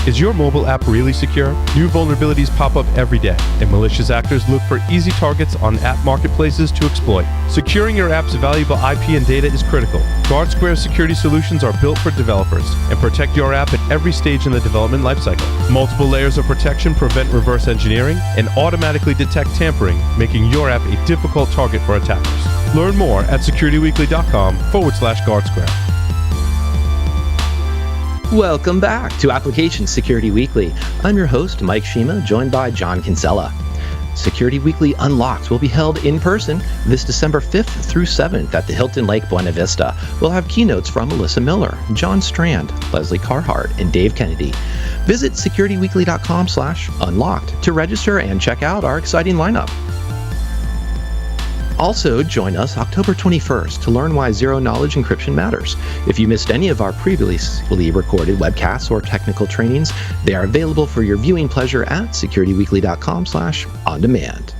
Speaker 2: Is your mobile app really secure? New vulnerabilities pop up every day, and malicious actors look for easy targets on app marketplaces to exploit. Securing your app's valuable IP and data is critical. GuardSquare security solutions are built for developers and protect your app at every stage in the development lifecycle. Multiple layers of protection prevent reverse engineering and automatically detect tampering, making your app a difficult target for attackers. Learn more at securityweekly.com/GuardSquare.
Speaker 1: Welcome back to Application Security Weekly. I'm your host, Mike Shima, joined by John Kinsella. Security Weekly Unlocked will be held in person this December 5th through 7th at the Hilton Lake Buena Vista. We'll have keynotes from Melissa Miller, John Strand, Leslie Carhart, and Dave Kennedy. Visit securityweekly.com/unlocked to register and check out our exciting lineup. Also, join us October 21st to learn why zero-knowledge encryption matters. If you missed any of our previously recorded webcasts or technical trainings, they are available for your viewing pleasure at securityweekly.com/on-demand.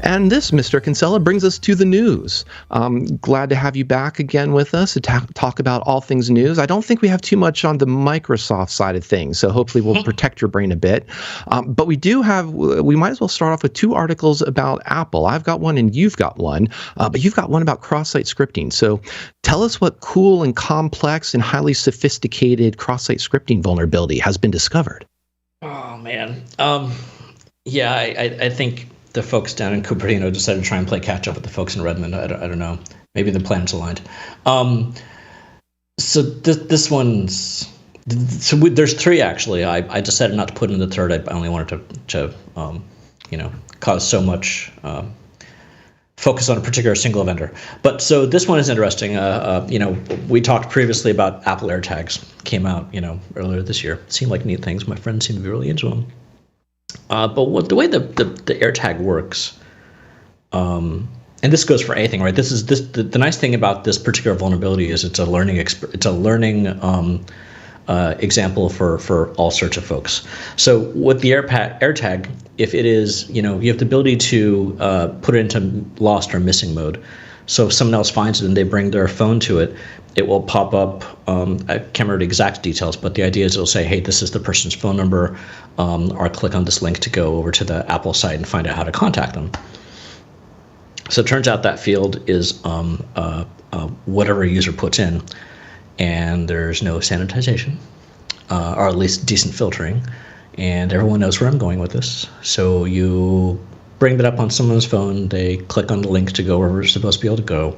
Speaker 1: And this, Mr. Kinsella, brings us to the news. Glad to have you back again with us to talk about all things news. I don't think we have too much on the Microsoft side of things, so hopefully we'll protect your brain a bit. But we might as well start off with two articles about Apple. I've got one and you've got one, but you've got one about cross-site scripting. So tell us what cool and complex and highly sophisticated cross-site scripting vulnerability has been discovered.
Speaker 3: Oh, man. I think the folks down in Cupertino decided to try and play catch up with the folks in Redmond. I don't know. Maybe the planets aligned. This one's. There's three actually. I decided not to put in the third. I only wanted to cause so much focus on a particular single vendor. But so this one is interesting. We talked previously about Apple AirTags. Came out earlier this year. Seemed like neat things. My friends seem to be really into them. But the way the AirTag works, and this goes for anything, right? The nice thing about this particular vulnerability is it's a learning example for all sorts of folks. So with the AirTag, if it is, you have the ability to put it into lost or missing mode. So if someone else finds it and they bring their phone to it, it will pop up. I can't remember the exact details, but the idea is it'll say, hey, this is the person's phone number, or click on this link to go over to the Apple site and find out how to contact them. So it turns out that field is whatever a user puts in, and there's no sanitization, or at least decent filtering, and everyone knows where I'm going with this. So you bring that up on someone's phone, they click on the link to go wherever they're supposed to be able to go,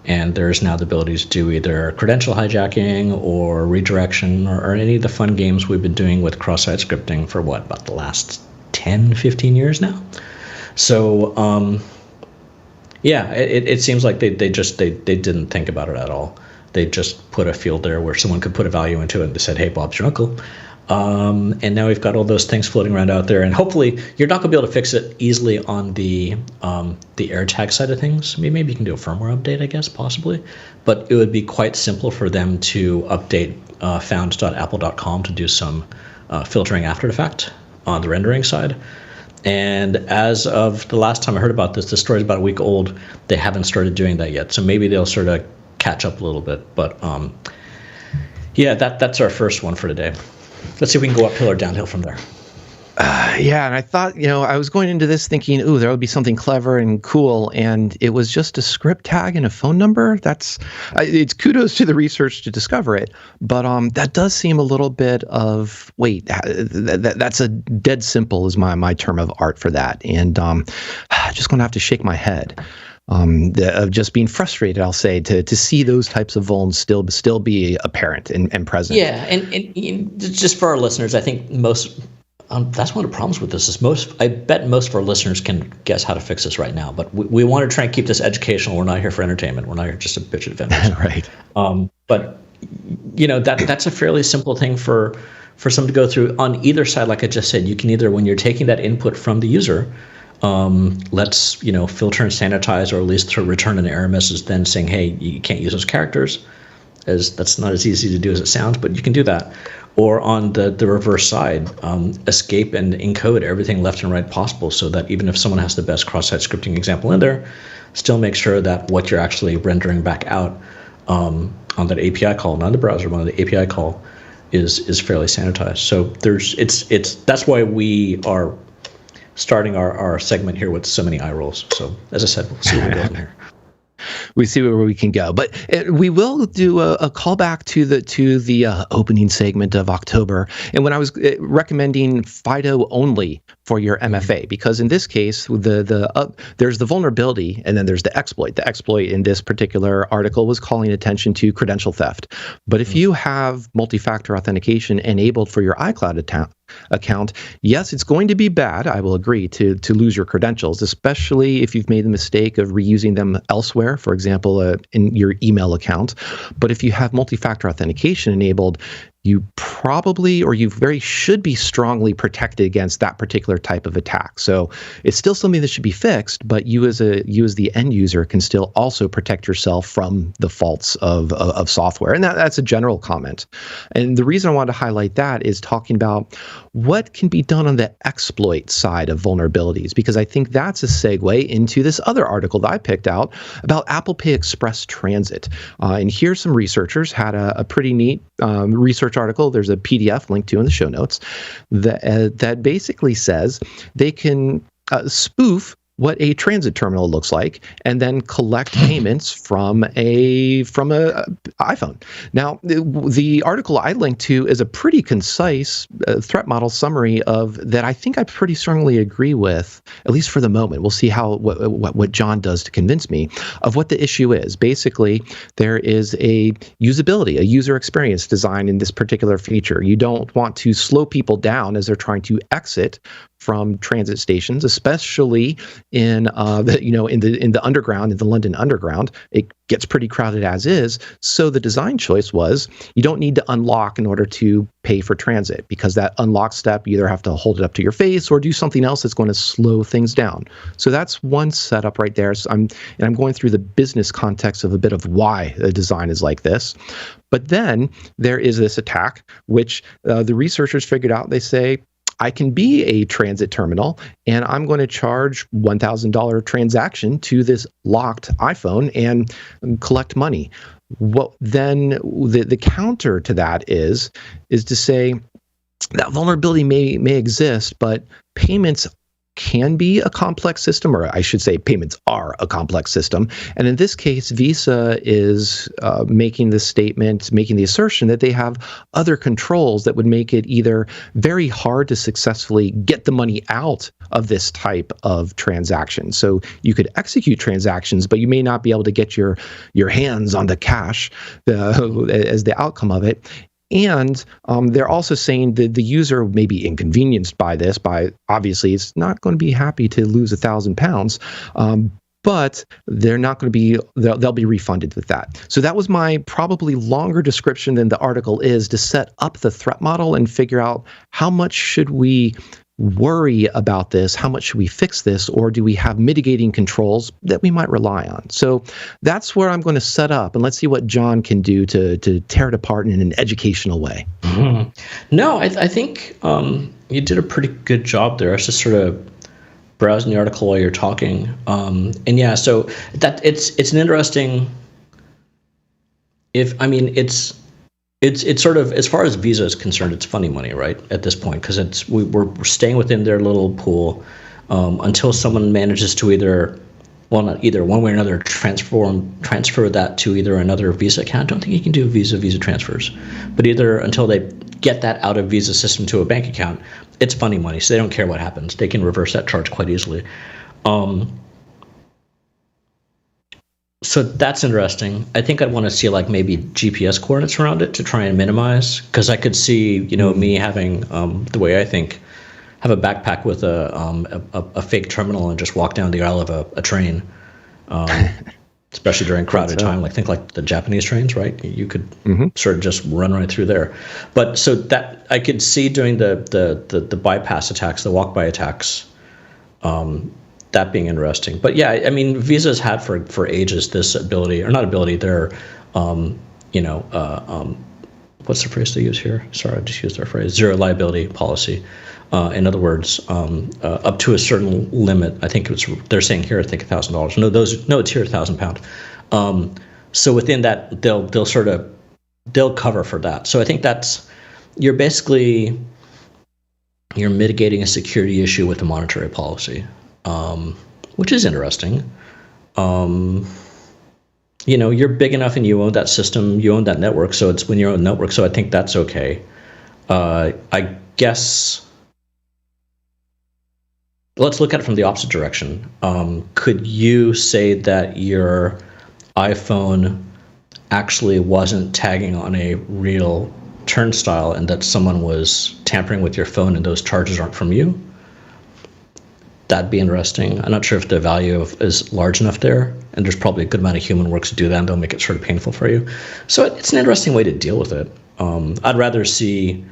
Speaker 3: and there's now the ability to do either credential hijacking or redirection or any of the fun games we've been doing with cross-site scripting for about the last 10, 15 years now. So, it seems like they didn't think about it at all. They just put a field there where someone could put a value into it and they said, hey, Bob's your uncle. And now we've got all those things floating around out there, and hopefully you're not going to be able to fix it easily on the AirTag side of things. Maybe you can do a firmware update, I guess, possibly, but it would be quite simple for them to update found.apple.com to do some filtering after the fact on the rendering side. And as of the last time I heard about this, the story is about a week old. They haven't started doing that yet. So maybe they'll sort of catch up a little bit. But yeah, that's our first one for today. Let's see if we can go uphill or downhill from there.
Speaker 1: Yeah, and I thought, I was going into this thinking, ooh, there would be something clever and cool, and it was just a script tag and a phone number. It's kudos to the research to discover it, but that does seem a little bit of, wait, that's a dead simple is my term of art for that, and just going to have to shake my head. Of just being frustrated, I'll say, to see those types of vulns still be apparent and present.
Speaker 3: Yeah, and just for our listeners, I think most. That's one of the problems with this is I bet most of our listeners can guess how to fix this right now, but we want to try and keep this educational. We're not here for entertainment. We're not here just to bitch at vendors.
Speaker 1: Right.
Speaker 3: But that's a fairly simple thing for someone to go through on either side. Like I just said, you can either, when you're taking that input from the user, let's filter and sanitize, or at least to return an error message then saying, hey, you can't use those characters. As that's not as easy to do as it sounds, but you can do that. Or on the reverse side, escape and encode everything left and right possible, so that even if someone has the best cross-site scripting example in there, still make sure that what you're actually rendering back out on that API call, not the browser, but on the API call, is fairly sanitized. So that's why we are starting our segment here with so many eye rolls. So as I said, we'll see what we go in here.
Speaker 1: We see where we can go, but we will do a callback to the opening segment of October. And when I was recommending FIDO only for your MFA, because in this case, there's the vulnerability and then there's the exploit. The exploit in this particular article was calling attention to credential theft. But if you have multi-factor authentication enabled for your iCloud account, yes, it's going to be bad, I will agree, to lose your credentials, especially if you've made the mistake of reusing them elsewhere, for example, in your email account. But if you have multi-factor authentication enabled, you probably, or you very should be strongly protected against that particular type of attack. So it's still something that should be fixed, but you as the end user can still also protect yourself from the faults of software. And that's a general comment. And the reason I wanted to highlight that is talking about what can be done on the exploit side of vulnerabilities, because I think that's a segue into this other article that I picked out about Apple Pay Express Transit. And here some researchers had a pretty neat research article. There's a PDF linked to in the show notes that basically says they can spoof what a transit terminal looks like, and then collect payments from a iPhone. Now, the article I linked to is a pretty concise threat model summary of that. I think I pretty strongly agree with, at least for the moment. We'll see what John does to convince me of what the issue is. Basically, there is a usability, a user experience design in this particular feature. You don't want to slow people down as they're trying to exit from transit stations, especially in the underground, in the London Underground. It gets pretty crowded as is. So the design choice was you don't need to unlock in order to pay for transit, because that unlock step, you either have to hold it up to your face or do something else that's going to slow things down. So that's one setup right there. So I'm going through the business context of a bit of why the design is like this. But then there is this attack, which the researchers figured out. They say, I can be a transit terminal, and I'm going to charge $1,000 transaction to this locked iPhone and collect money. Well, then the counter to that is to say that vulnerability may exist, but payments can be a complex system, or I should say payments are a complex system. And in this case, Visa is making the statement, making the assertion that they have other controls that would make it either very hard to successfully get the money out of this type of transaction. So you could execute transactions, but you may not be able to get your hands on the cash as the outcome of it. And they're also saying that the user may be inconvenienced by this. Obviously, it's not going to be happy to lose £1,000, but they're not going to be. They'll be refunded with that. So that was my probably longer description than the article is to set up the threat model and figure out how much should we worry about this? How much should we fix this? Or do we have mitigating controls that we might rely on? So that's where I'm going to set up, and let's see what John can do to tear it apart in an educational way.
Speaker 3: Mm-hmm. No, I think you did a pretty good job there. I was just sort of browsing the article while you're talking. And yeah, so that it's an interesting, it's sort of, as far as Visa is concerned, it's funny money, right? At this point, because we're staying within their little pool until someone manages to one way or another transfer that to either another Visa account. I don't think you can do Visa transfers, but either until they get that out of Visa system to a bank account, it's funny money. So they don't care what happens. They can reverse that charge quite easily. So that's interesting. I think I'd want to see like maybe GPS coordinates around it to try and minimize, because I could see, me having the way I think, have a backpack with a fake terminal and just walk down the aisle of a train, especially during crowded time. Like think like the Japanese trains, right? You could sort of just run right through there. But so that I could see doing the bypass attacks, the walk-by attacks. That being interesting. But yeah, I mean, Visa's had for ages this ability, or not ability, they're, what's the phrase they use here? Sorry, I just used their phrase, zero liability policy. In other words, up to a certain limit, I think they're saying here, I think $1,000. No, it's here, £1,000. So within that, they'll cover for that. So I think you're mitigating a security issue with a monetary policy. Which is interesting. You're big enough and you own that system, you own that network, so it's when you own a network, so I think that's okay. I guess let's look at it from the opposite direction. Could you say that your iPhone actually wasn't tagging on a real turnstile and that someone was tampering with your phone and those charges aren't from you? That'd be interesting. I'm not sure if the value is large enough there, and there's probably a good amount of human work to do that, and they'll make it sort of painful for you. So it's an interesting way to deal with it. I'd rather see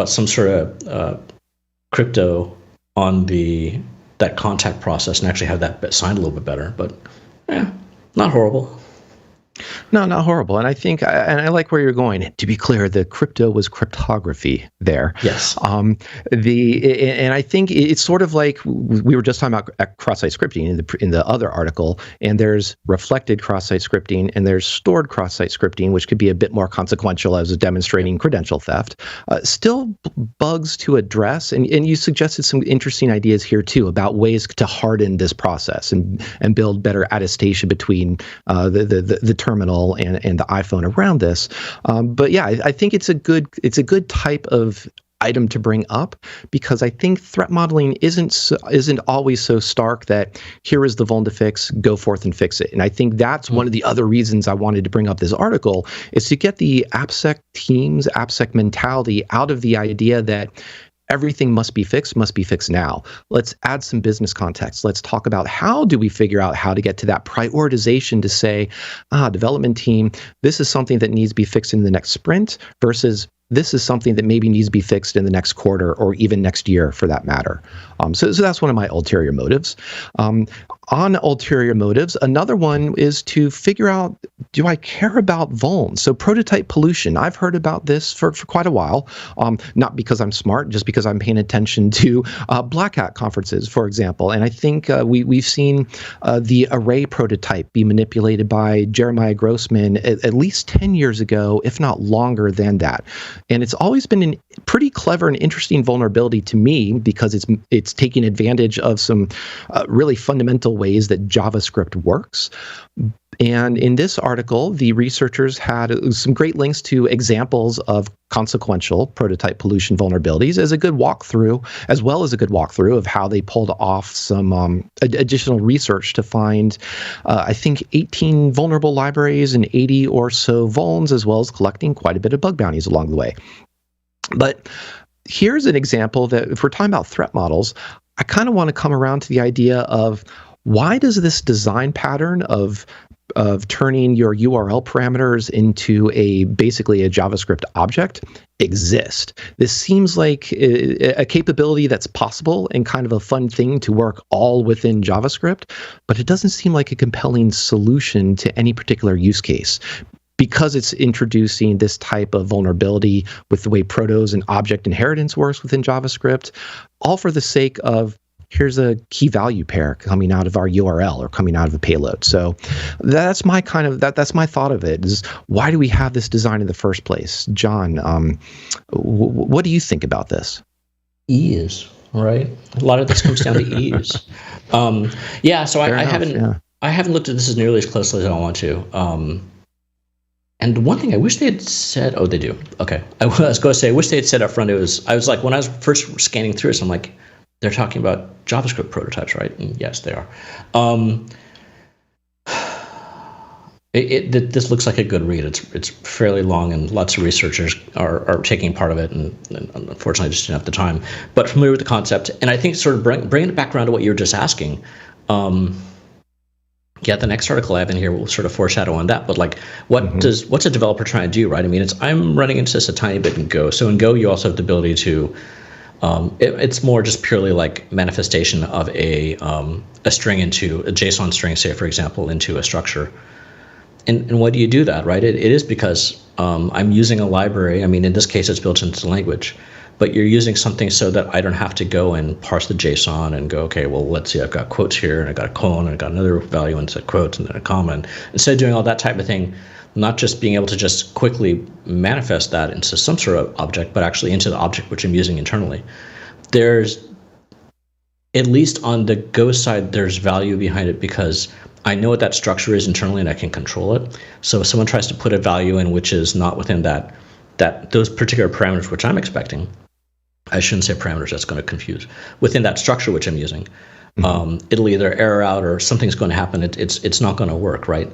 Speaker 3: some sort of crypto on that contact process and actually have that bit signed a little bit better. But yeah, not horrible.
Speaker 1: No, not horrible. And I think, and I like where you're going. To be clear, the crypto was cryptography there.
Speaker 3: Yes.
Speaker 1: And I think it's sort of like we were just talking about cross-site scripting in the other article, and there's reflected cross-site scripting and there's stored cross-site scripting, which could be a bit more consequential as demonstrating credential theft. Still bugs to address, and you suggested some interesting ideas here too about ways to harden this process and build better attestation between the terminal and the iPhone around this. But yeah, I think it's a good type of item to bring up, because I think threat modeling isn't always so stark that here is the vuln to fix, go forth and fix it. And I think that's one of the other reasons I wanted to bring up this article, is to get the AppSec teams, AppSec mentality out of the idea that everything must be fixed now. Let's add some business context. Let's talk about how do we figure out how to get to that prioritization to say, development team, this is something that needs to be fixed in the next sprint versus this is something that maybe needs to be fixed in the next quarter or even next year for that matter. So that's one of my ulterior motives. On ulterior motives, another one is to figure out, do I care about vulns? So prototype pollution, I've heard about this for quite a while, not because I'm smart, just because I'm paying attention to Black Hat conferences, for example. And I think we've seen the array prototype be manipulated by Jeremiah Grossman at least 10 years ago, if not longer than that. And it's always been a pretty clever and interesting vulnerability to me, because it's taking advantage of some really fundamental ways that JavaScript works. And in this article, the researchers had some great links to examples of consequential prototype pollution vulnerabilities as well as a good walkthrough of how they pulled off some additional research to find, I think, 18 vulnerable libraries and 80 or so vulns, as well as collecting quite a bit of bug bounties along the way. But here's an example that if we're talking about threat models, I kind of want to come around to the idea of, why does this design pattern of of turning your URL parameters into basically a JavaScript object exist. This seems like a capability that's possible and kind of a fun thing to work all within JavaScript, but it doesn't seem like a compelling solution to any particular use case, because it's introducing this type of vulnerability with the way protos and object inheritance works within JavaScript, all for the sake of here's a key value pair coming out of our URL or coming out of a payload. So that's my that's my thought of it, is why do we have this design in the first place? John, what do you think about this?
Speaker 3: Ease, right? A lot of this comes down to ease. So I haven't looked at this as nearly as closely as I want to. And one thing I wish they had said, oh, they do. Okay. I was going to say, I wish they had said up front, I was like, when I was first scanning through this, I'm like, they're talking about JavaScript prototypes, right? And yes, they are. This looks like a good read. It's fairly long, and lots of researchers are taking part of it, and unfortunately, I just didn't have the time. But familiar with the concept, and I think sort of bringing it back around to what you were just asking. The next article I have in here will sort of foreshadow on that. But like, what's a developer trying to do, right? I mean, I'm running into this a tiny bit in Go. So in Go, you also have the ability to it's more just purely like manifestation of a string into a JSON string, say, for example, into a structure. And why do you do that, right? It is because I'm using a library. I mean, in this case, it's built into the language. But you're using something so that I don't have to go and parse the JSON and go, okay, well, let's see, I've got quotes here, and I got a colon, and I got another value into quotes, and then a comma. And instead of doing all that type of thing, not just being able to just quickly manifest that into some sort of object, but actually into the object which I'm using internally. There's, at least on the Go side, there's value behind it because I know what that structure is internally and I can control it. So if someone tries to put a value in which is not within those particular parameters which I'm expecting, I shouldn't say parameters, that's going to confuse, within that structure which I'm using, it'll either error out or something's going to happen. It's not going to work, right?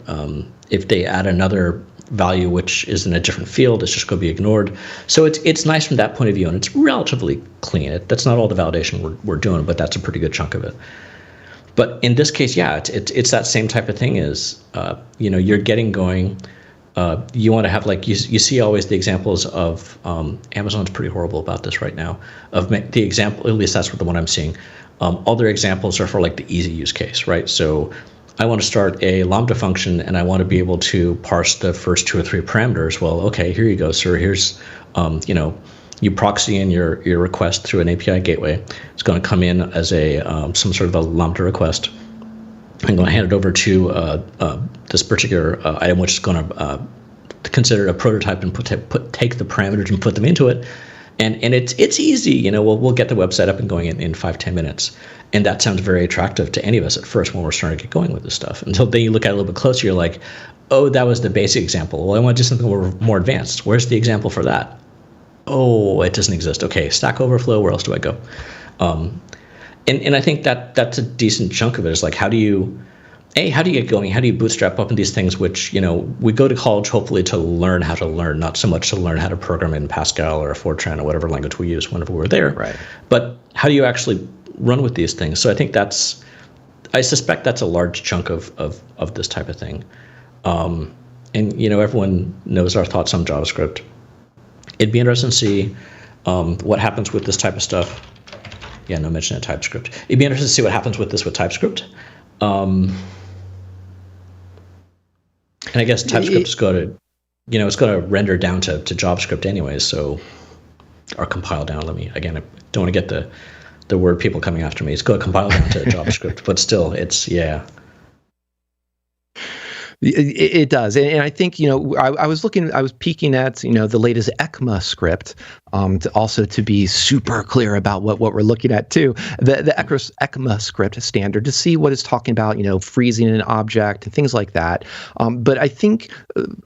Speaker 3: If they add another value which is in a different field, it's just going to be ignored. So it's nice from that point of view, and it's relatively clean. That's not all the validation we're doing, but that's a pretty good chunk of it. But in this case, it's that same type of thing. Is you're getting going. You want to have, like, you see always the examples of Amazon's pretty horrible about this right now. Of the example, at least that's the one I'm seeing. All their examples are for like the easy use case, right? So I want to start a Lambda function and I want to be able to parse the first 2 or 3 parameters. Well, okay, here you go, sir. Here's you proxy in your request through an API gateway. It's going to come in as a some sort of a Lambda request. I'm going to hand it over to this particular item, which is going to consider a prototype and take the parameters and put them into it. And it's easy. We'll get the website up and going in 5-10 minutes. And that sounds very attractive to any of us at first when we're starting to get going with this stuff. Until then you look at it a little bit closer, you're like, oh, that was the basic example. Well, I want to do something more advanced. Where's the example for that? Oh, it doesn't exist. Okay, Stack Overflow, where else do I go? And I think that's a decent chunk of it. Is like, how do you get going? How do you bootstrap up in these things, which, we go to college hopefully to learn how to learn, not so much to learn how to program in Pascal or Fortran or whatever language we use whenever we're there. Right. But how do you actually run with these things? So I think I suspect that's a large chunk of this type of thing. And, everyone knows our thoughts on JavaScript. It'd be interesting to see what happens with this type of stuff. Yeah, no mention of TypeScript. It'd be interesting to see what happens with TypeScript. And I guess TypeScript is going to, it's going to render down to JavaScript anyways. So, or compile down. I don't want to get the word people coming after me. It's going to compile down to JavaScript, but still,
Speaker 1: It does, and I think I was peeking at the latest ECMA script, to be super clear about what we're looking at too. The ECMA script standard to see what it's talking about, freezing an object and things like that. But I think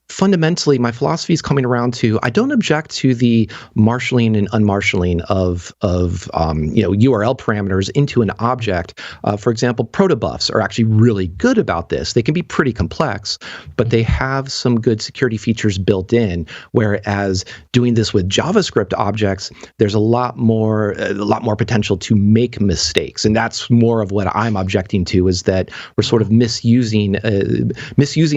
Speaker 1: fundamentally my philosophy is coming around to I don't object to the marshalling and unmarshalling of URL parameters into an object. For example, protobufs are actually really good about this. They can be pretty complex, but they have some good security features built in, whereas doing this with JavaScript objects, there's a lot more potential to make mistakes, and that's more of what I'm objecting to, is that we're sort of misusing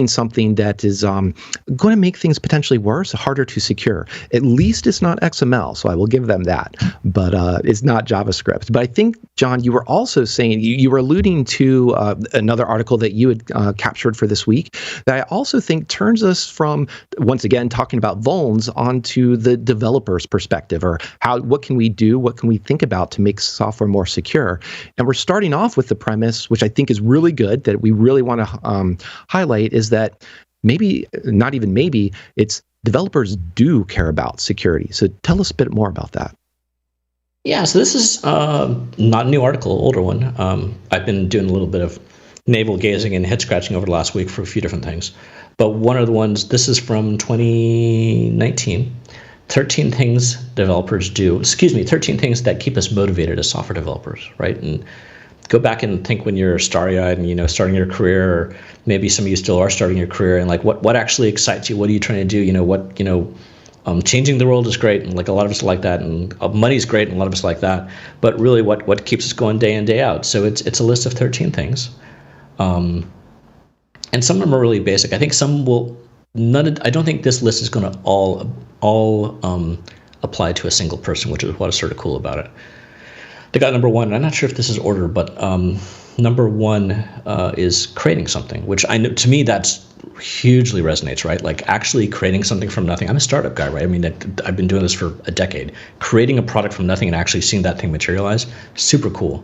Speaker 1: something that is going to make things potentially worse, harder to secure. At least it's not XML, so I will give them that, but it's not JavaScript. But I think, John, you were also saying, you were alluding to another article that you had captured for this week that I also think turns us from, once again, talking about vulns onto the developer's perspective, or what can we do, what can we think about to make software more secure. And we're starting off with the premise, which I think is really good, that we really want to highlight, is that maybe, not even maybe, it's developers do care about security. So tell us a bit more about that.
Speaker 3: Yeah, so this is not a new article, older one. I've been doing a little bit of navel gazing and head scratching over the last week for a few different things. But one of the ones, this is from 2019, 13 things developers do, 13 things that keep us motivated as software developers, right? And go back and think when you're starry-eyed and, starting your career, or maybe some of you still are starting your career, and like what actually excites you? What are you trying to do? Changing the world is great, and like a lot of us like that, and money's great, and a lot of us like that. But really, what keeps us going day in, day out? So it's a list of 13 things. And some of them are really basic. I think some will. I don't think this list is going to all apply to a single person, which is what is sort of cool about it. They got number one. I'm not sure if this is ordered, but number one is creating something, which I know, to me, that's hugely resonates, right? Like actually creating something from nothing. I'm a startup guy, right? I mean, I've been doing this for a decade. Creating a product from nothing and actually seeing that thing materialize, super cool.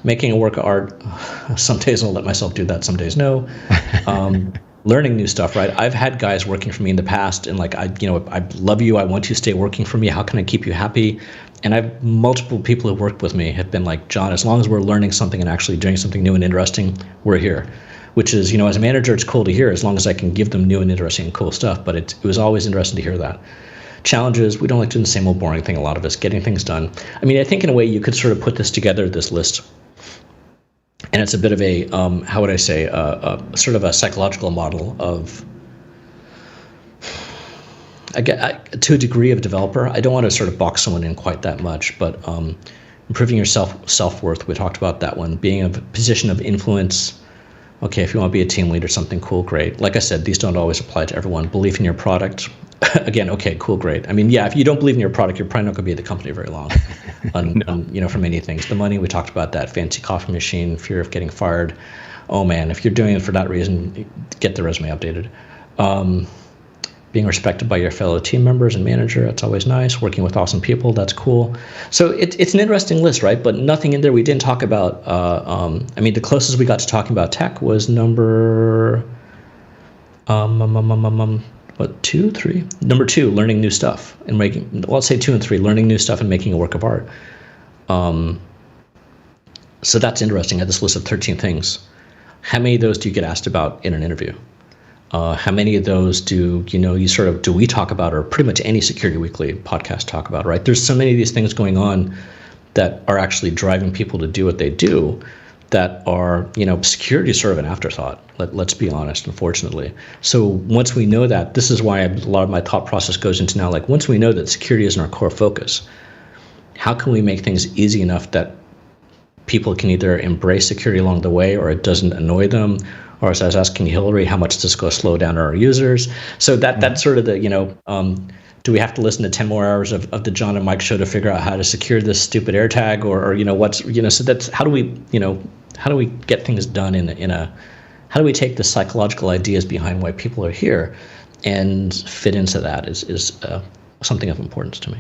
Speaker 3: Making a work of art, some days I'll let myself do that, some days no. Learning new stuff, right? I've had guys working for me in the past, and like, I love you, I want you to stay working for me, how can I keep you happy? And I've multiple people who worked with me have been like, John, as long as we're learning something and actually doing something new and interesting, we're here. Which is, as a manager, it's cool to hear as long as I can give them new and interesting and cool stuff. But it was always interesting to hear that. Challenges, we don't like doing the same old boring thing, a lot of us, getting things done. I mean, I think in a way you could sort of put this together, this list. And it's a bit of a, how would I say, sort of a psychological model of, to a degree of developer. I don't want to sort of box someone in quite that much, but improving your self-worth, we talked about that one, being in a position of influence. Okay, if you want to be a team lead or something, cool, great. Like I said, these don't always apply to everyone. Belief in your product, again, okay, cool, great. I mean, yeah, if you don't believe in your product, you're probably not going to be at the company very long. For many things. The money, we talked about that. Fancy coffee machine, fear of getting fired. Oh man, if you're doing it for that reason, get the resume updated. Being respected by your fellow team members and manager, that's always nice. Working with awesome people, that's cool. So it's an interesting list, right? But nothing in there we didn't talk about. The closest we got to talking about tech was number, two, three? Number two, learning new stuff and making, well, let's say 2 and 3, learning new stuff and making a work of art. So that's interesting. I had this list of 13 things. How many of those do you get asked about in an interview? How many of those do we talk about, or pretty much any Security Weekly podcast talk about, right? There's so many of these things going on that are actually driving people to do what they do that are, security is sort of an afterthought. Let's be honest, unfortunately. So once we know that, this is why a lot of my thought process goes into now, like once we know that security isn't our core focus, how can we make things easy enough that people can either embrace security along the way, or it doesn't annoy them? Or as I was asking Hillary, how much does this go slow down our users? So that's sort of the, do we have to listen to 10 more hours of the John and Mike show to figure out how to secure this stupid AirTag, or so that's, how do we get things done how do we take the psychological ideas behind why people are here and fit into that is something of importance to me.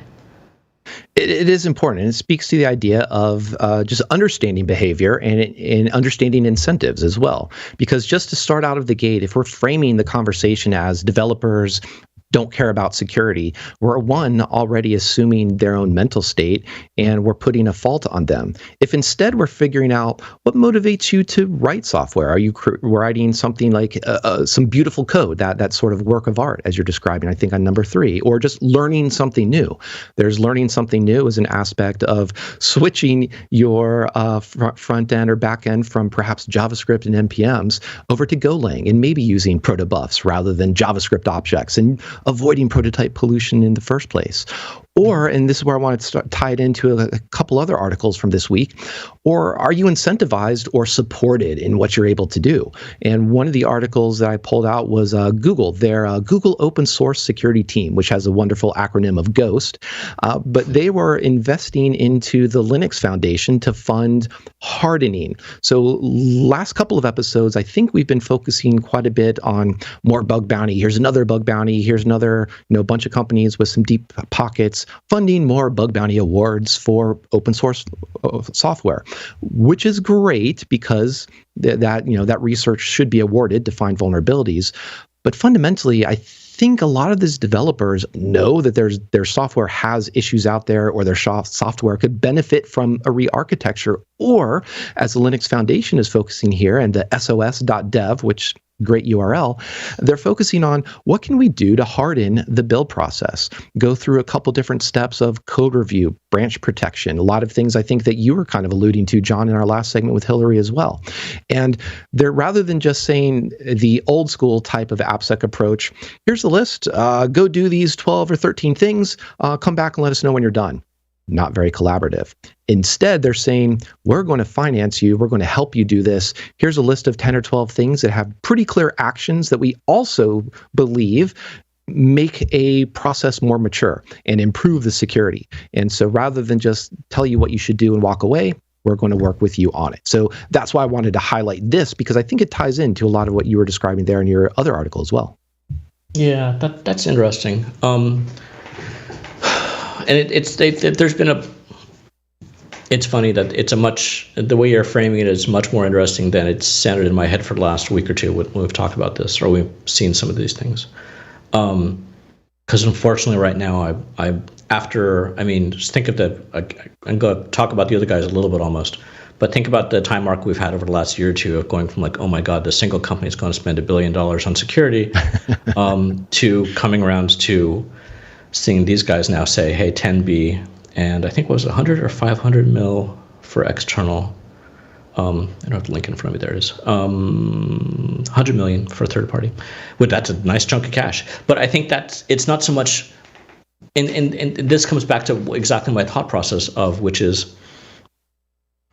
Speaker 1: It is important, and it speaks to the idea of just understanding behavior and understanding incentives as well. Because just to start out of the gate, if we're framing the conversation as developers don't care about security, we're already assuming their own mental state, and we're putting a fault on them. If instead we're figuring out what motivates you to write software, are you writing something like some beautiful code, that sort of work of art as you're describing, I think on number 3, or just learning something new. There's learning something new as an aspect of switching your front end or back end from perhaps JavaScript and NPMs over to Golang, and maybe using protobufs rather than JavaScript objects, and avoiding prototype pollution in the first place? Or, and this is where I want to tie it into a couple other articles from this week, or are you incentivized or supported in what you're able to do? And one of the articles that I pulled out was Google, their Google Open Source Security Team, which has a wonderful acronym of GHOST. But they were investing into the Linux Foundation to fund hardening. So last couple of episodes, I think we've been focusing quite a bit on more bug bounty. Here's another bug bounty. Here's another bunch of companies with some deep pockets funding more bug bounty awards for open source software, which is great because that research should be awarded to find vulnerabilities. But fundamentally, I think a lot of these developers know that their software has issues out there, or their software could benefit from a re-architecture, or as the Linux Foundation is focusing here, and the sos.dev, which great URL, they're focusing on what can we do to harden the build process, go through a couple different steps of code review, branch protection, a lot of things I think that you were kind of alluding to, John, in our last segment with Hillary as well. And they're, rather than just saying the old school type of AppSec approach, here's the list, go do these 12 or 13 things, come back and let us know when you're done. Not very collaborative. Instead, they're saying, we're going to finance you. We're going to help you do this. Here's a list of 10 or 12 things that have pretty clear actions that we also believe make a process more mature and improve the security. And so rather than just tell you what you should do and walk away, we're going to work with you on it. So that's why I wanted to highlight this, because I think it ties into a lot of what you were describing there in your other article as well.
Speaker 3: Yeah, that's interesting. And there's been it's funny that the way you're framing it is much more interesting than it sounded in my head for the last week or two when we've talked about this, or we've seen some of these things. Because unfortunately right now, just think of I'm going to talk about the other guys a little bit almost, but think about the time mark we've had over the last year or two of going from like, oh my God, the single company is going to spend $1 billion on security, to coming around to seeing these guys now say, hey, 10B, and I think it was 100 or 500 mil for external. I don't have the link in front of me. There it is. 100 million for a third party. Well, that's a nice chunk of cash. But I think it's not so much, and this comes back to exactly my thought process of, which is,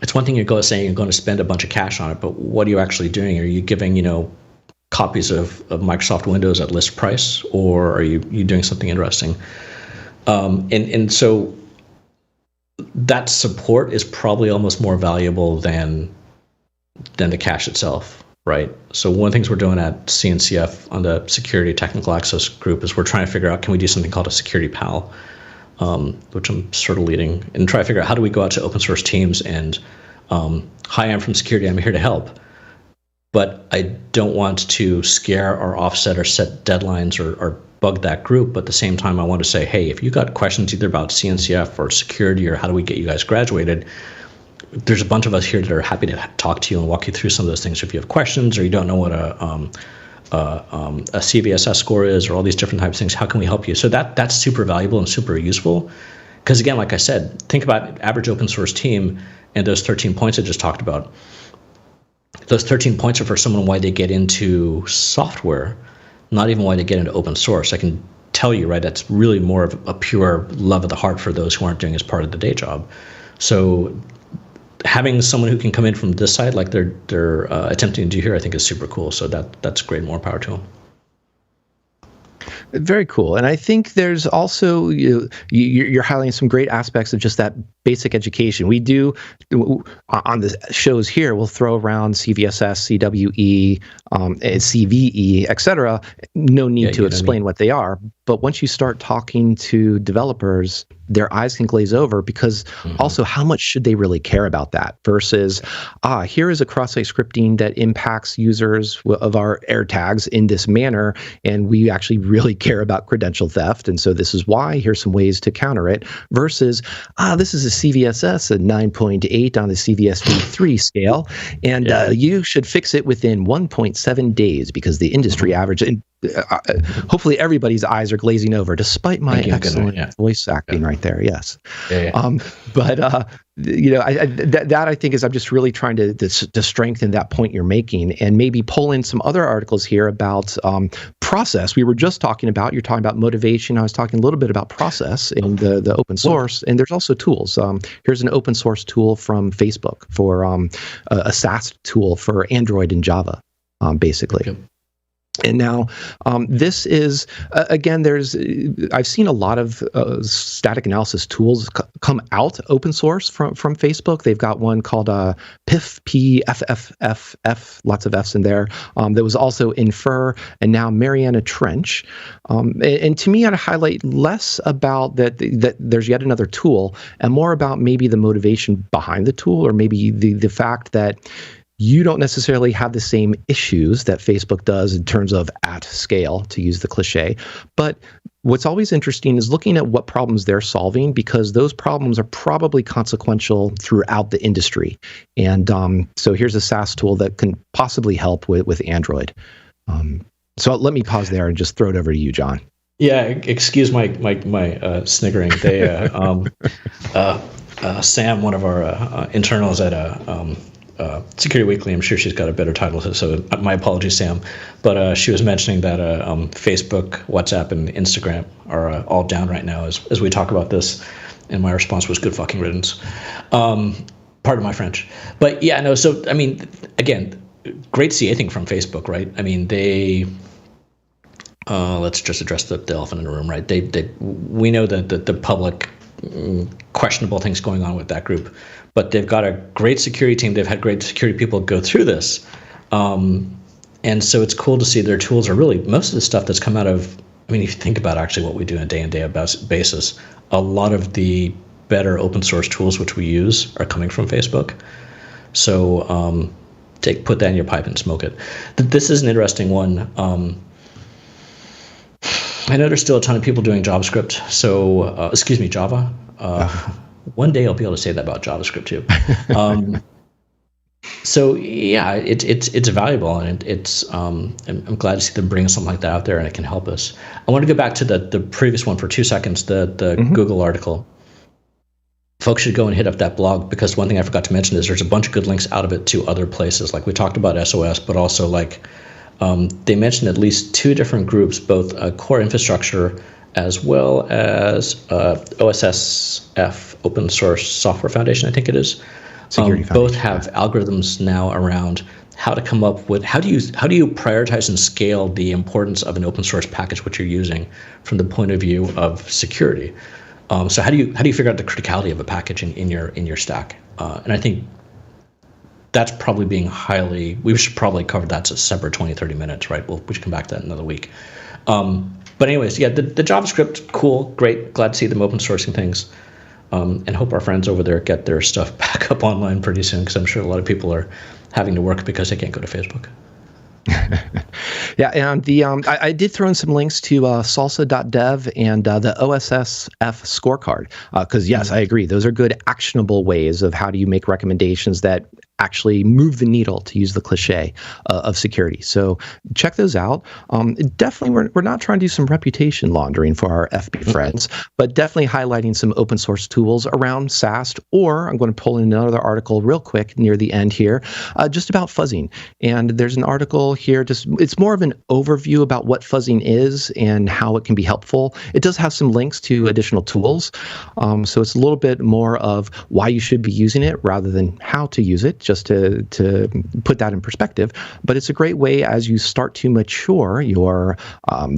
Speaker 3: it's one thing you're saying you're going to spend a bunch of cash on it, but what are you actually doing? Are you giving, copies of Microsoft Windows at list price, or are you doing something interesting? And so that support is probably almost more valuable than the cash itself, right? So one of the things we're doing at CNCF on the Security Technical Access Group is we're trying to figure out, can we do something called a Security PAL, which I'm sort of leading, and try to figure out how do we go out to open source teams and, hi, I'm from security, I'm here to help. But I don't want to scare or offset or set deadlines or bug that group. But at the same time, I want to say, hey, if you got questions either about CNCF or security or how do we get you guys graduated, there's a bunch of us here that are happy to talk to you and walk you through some of those things. If you have questions or you don't know what a CVSS score is, or all these different types of things, how can we help you? So that's super valuable and super useful. Because again, like I said, think about average open source team and those 13 points I just talked about. Those 13 points are for someone why they get into software, not even why they get into open source. I can tell you, right, that's really more of a pure love of the heart for those who aren't doing as part of the day job. So having someone who can come in from this side, like they're attempting to do here, I think is super cool. So that's great. More power to them.
Speaker 1: Very cool. And I think there's also, you're highlighting some great aspects of just that basic education. We do, on the shows here, we'll throw around CVSS, CWE, CVE, etc. No need to explain what they are. But once you start talking to developers, their eyes can glaze over, because also how much should they really care about that versus, here is a cross-site scripting that impacts users of our AirTags in this manner, and we actually really care about credential theft, and so this is why, here's some ways to counter it, versus, this is a CVSS, a 9.8 on the CVSD3 scale, and you should fix it within 1.7 days because the industry average, and hopefully everybody's eyes are glazing over, despite my excellent voice acting right there. Yes. But that I think is, I'm just really trying to strengthen that point you're making, and maybe pull in some other articles here about process. You're talking about motivation. I was talking a little bit about process in the open source, and there's also tools. Here's an open source tool from Facebook for a SaaS tool for Android and Java, basically. Okay. And now, this is, again, I've seen a lot of static analysis tools come out open source from Facebook. They've got one called PIF, P-F-F-F-F, lots of F's in there. There was also Infer, and now Mariana Trench. And to me, I'd highlight less about that there's yet another tool, and more about maybe the motivation behind the tool, or maybe the fact that you don't necessarily have the same issues that Facebook does in terms of at scale, to use the cliche. But what's always interesting is looking at what problems they're solving, because those problems are probably consequential throughout the industry. And so here's a SaaS tool that can possibly help with Android. So let me pause there and just throw it over to you, John.
Speaker 3: Yeah, excuse my sniggering. They Sam, one of our internals at Security Weekly, I'm sure she's got a better title, so my apologies, Sam. But she was mentioning that Facebook, WhatsApp, and Instagram are all down right now as we talk about this. And my response was good fucking riddance. Pardon my French. But yeah, no, so, I mean, again, great CA thing from Facebook, right? I mean, they... let's just address the elephant in the room, right? We know that the public questionable things going on with that group, but they've got a great security team. They've had great security people go through this. And so it's cool to see their tools are really, most of the stuff that's come out of, I mean, if you think about actually what we do on a day in, day out basis, a lot of the better open source tools which we use are coming from Facebook. So put that in your pipe and smoke it. This is an interesting one. I know there's still a ton of people doing JavaScript. So, Java. One day I'll be able to say that about JavaScript too. So yeah, it's valuable, and I'm glad to see them bring something like that out there, and it can help us. I want to go back to the previous one for 2 seconds, the Google article. Folks should go and hit up that blog, because one thing I forgot to mention is there's a bunch of good links out of it to other places. Like we talked about SOS, but also like they mentioned at least 2 different groups, both core infrastructure as well as OSSF, Open Source Software Foundation, I think it is. Both have algorithms now around how to come up with, how do you prioritize and scale the importance of an open source package which you're using from the point of view of security. So how do you figure out the criticality of a package in your stack? And I think that's probably being we should probably cover that a separate 20, 30 minutes, right? We should come back to that another week. But anyways, yeah, the JavaScript, cool, great. Glad to see them open sourcing things. And hope our friends over there get their stuff back up online pretty soon, because I'm sure a lot of people are having to work because they can't go to Facebook.
Speaker 1: Yeah, and I did throw in some links to salsa.dev and the OSSF scorecard, because yes, I agree. Those are good actionable ways of how do you make recommendations that actually move the needle, to use the cliche, of security. So check those out. Definitely, we're not trying to do some reputation laundering for our FB friends, but definitely highlighting some open source tools around SAST, or I'm going to pull in another article real quick near the end here, just about fuzzing. And there's an article here, it's more of an overview about what fuzzing is and how it can be helpful. It does have some links to additional tools. So it's a little bit more of why you should be using it rather than how to use it, just to put that in perspective. But it's a great way as you start to mature your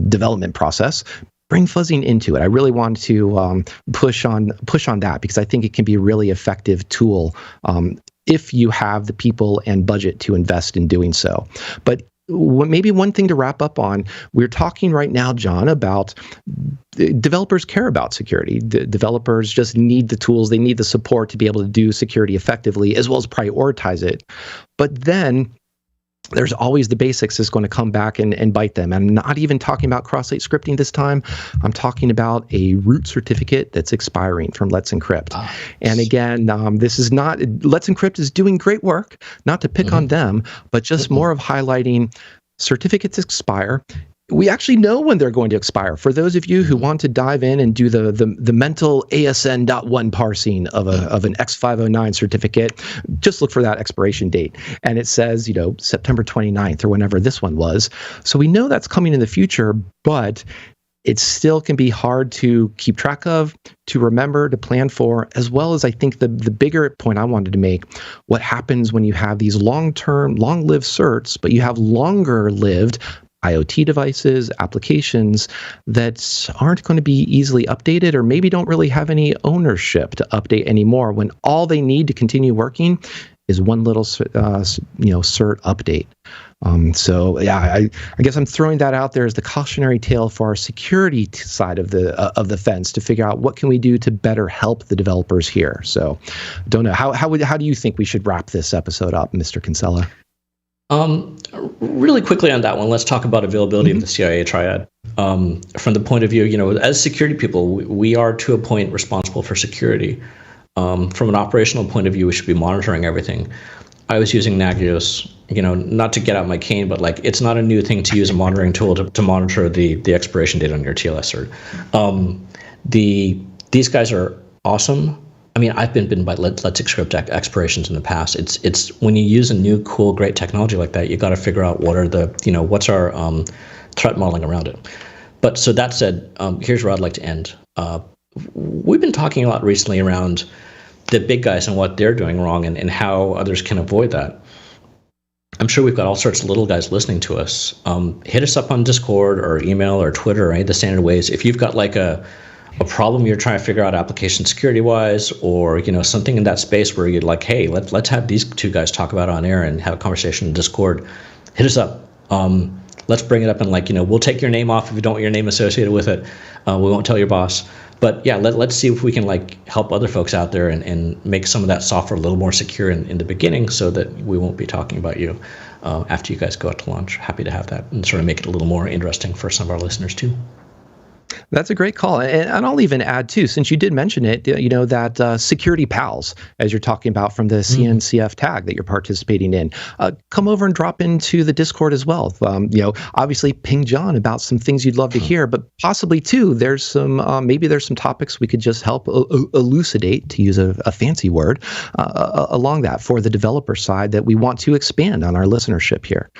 Speaker 1: development process. Bring fuzzing into it. I really want to push on that, because I think it can be a really effective tool if you have the people and budget to invest in doing so. But maybe one thing to wrap up on, we're talking right now, John, about developers care about security. Developers just need the tools, they need the support to be able to do security effectively, as well as prioritize it. But then there's always the basics that's going to come back and bite them. I'm not even talking about cross-site scripting this time. I'm talking about a root certificate that's expiring from Let's Encrypt. And again, this is not, Let's Encrypt is doing great work, not to pick on them, but just more of highlighting certificates expire. we actually know when they're going to expire. For those of you who want to dive in and do the mental ASN.1 parsing of an X509 certificate, just look for that expiration date. And it says, September 29th or whenever this one was. So we know that's coming in the future, but it still can be hard to keep track of, to remember, to plan for, as well as I think the bigger point I wanted to make, what happens when you have these long-term, long-lived certs, but you have longer-lived IoT devices, applications that aren't going to be easily updated or maybe don't really have any ownership to update anymore when all they need to continue working is one little cert update. I guess I'm throwing that out there as the cautionary tale for our security side of the fence to figure out what can we do to better help the developers here. So, don't know how do you think we should wrap this episode up, Mr. Kinsella?
Speaker 3: Really quickly on that one, let's talk about availability of the CIA triad. From the point of view, as security people, we are to a point responsible for security. From an operational point of view, we should be monitoring everything. I was using Nagios, not to get out my cane, but it's not a new thing to use a monitoring tool to monitor the expiration date on your TLS cert. These guys are awesome. I mean, I've been bitten by Let's Encrypt expirations in the past. It's when you use a new, cool, great technology like that, you got to figure out what's our threat modeling around it. But so that said, here's where I'd like to end. We've been talking a lot recently around the big guys and what they're doing wrong and how others can avoid that. I'm sure we've got all sorts of little guys listening to us. Hit us up on Discord or email or Twitter or any of the standard ways. If you've got a problem you're trying to figure out application security wise, or something in that space where you'd like, hey, let's have these two guys talk about it on air and have a conversation in Discord, hit us up. Let's bring it up and we'll take your name off if you don't want your name associated with it. We won't tell your boss. But yeah, let's see if we can help other folks out there and make some of that software a little more secure in the beginning, so that we won't be talking about you after you guys go out to launch. Happy to have that and sort of make it a little more interesting for some of our listeners too.
Speaker 1: That's a great call. And I'll even add, too, since you did mention it, that security pals, as you're talking about from the CNCF tag that you're participating in, come over and drop into the Discord as well. Obviously ping John about some things you'd love to hear, but possibly, too, there's some topics we could just help elucidate, to use a fancy word, along that for the developer side that we want to expand on our listenership here.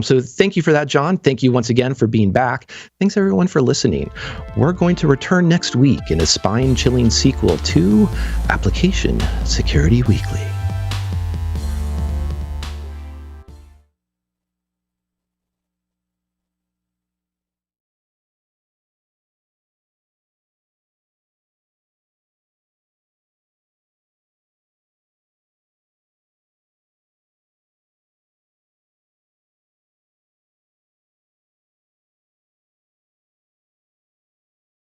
Speaker 1: So thank you for that, John. Thank you once again for being back. Thanks, everyone, for listening. We're going to return next week in a spine-chilling sequel to Application Security Weekly.